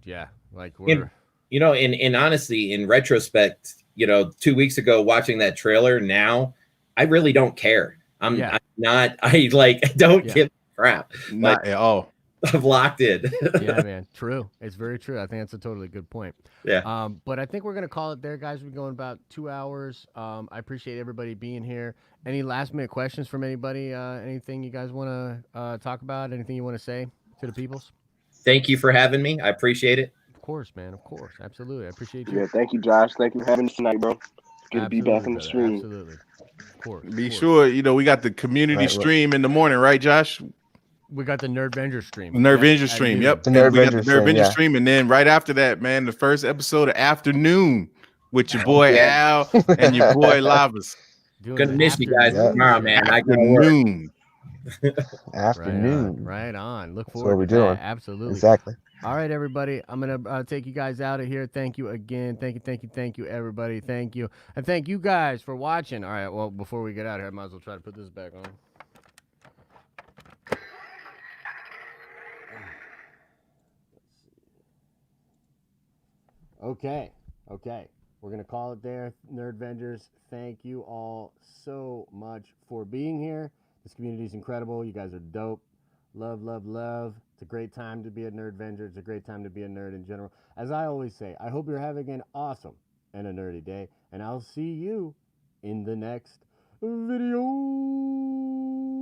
yeah, like we're And honestly, in retrospect, 2 weeks ago watching that trailer, now I really don't care. I'm not. I don't give a crap. Not at all. I've locked in. Yeah, man. True. It's very true. I think that's a totally good point. Yeah. But I think we're gonna call it there, guys. We're going about 2 hours. I appreciate everybody being here. Any last minute questions from anybody? Anything you guys want to talk about? Anything you want to say to the peoples? Thank you for having me. I appreciate it. Of course, man. Of course. Absolutely. I appreciate you. Yeah, thank you, Josh. Thank you for having us tonight, bro. Good to be back on the stream. Absolutely. Of course. Be sure, we got the community stream in the morning, right, Josh? We got the Nerdvenger stream. Nerdvenger stream, yep. The Nerdvenger stream, and then right after that, man, the first episode of Afternoon with your boy Al and your boy Lavas. Gonna miss you guys tomorrow, man. I gotta work. Afternoon. Right on. Look That's forward what we're to doing. that. Absolutely. Exactly. All right, everybody. I'm going to take you guys out of here. Thank you again. Thank you, everybody. Thank you. And thank you guys for watching. All right, well, before we get out of here, I might as well try to put this back on. Okay. We're going to call it there. Nerdvengers, thank you all so much for being here. This community is incredible. You guys are dope. Love. It's a great time to be a Nerdvenger. It's a great time to be a nerd in general. As I always say, I hope you're having an awesome and a nerdy day, and I'll see you in the next video.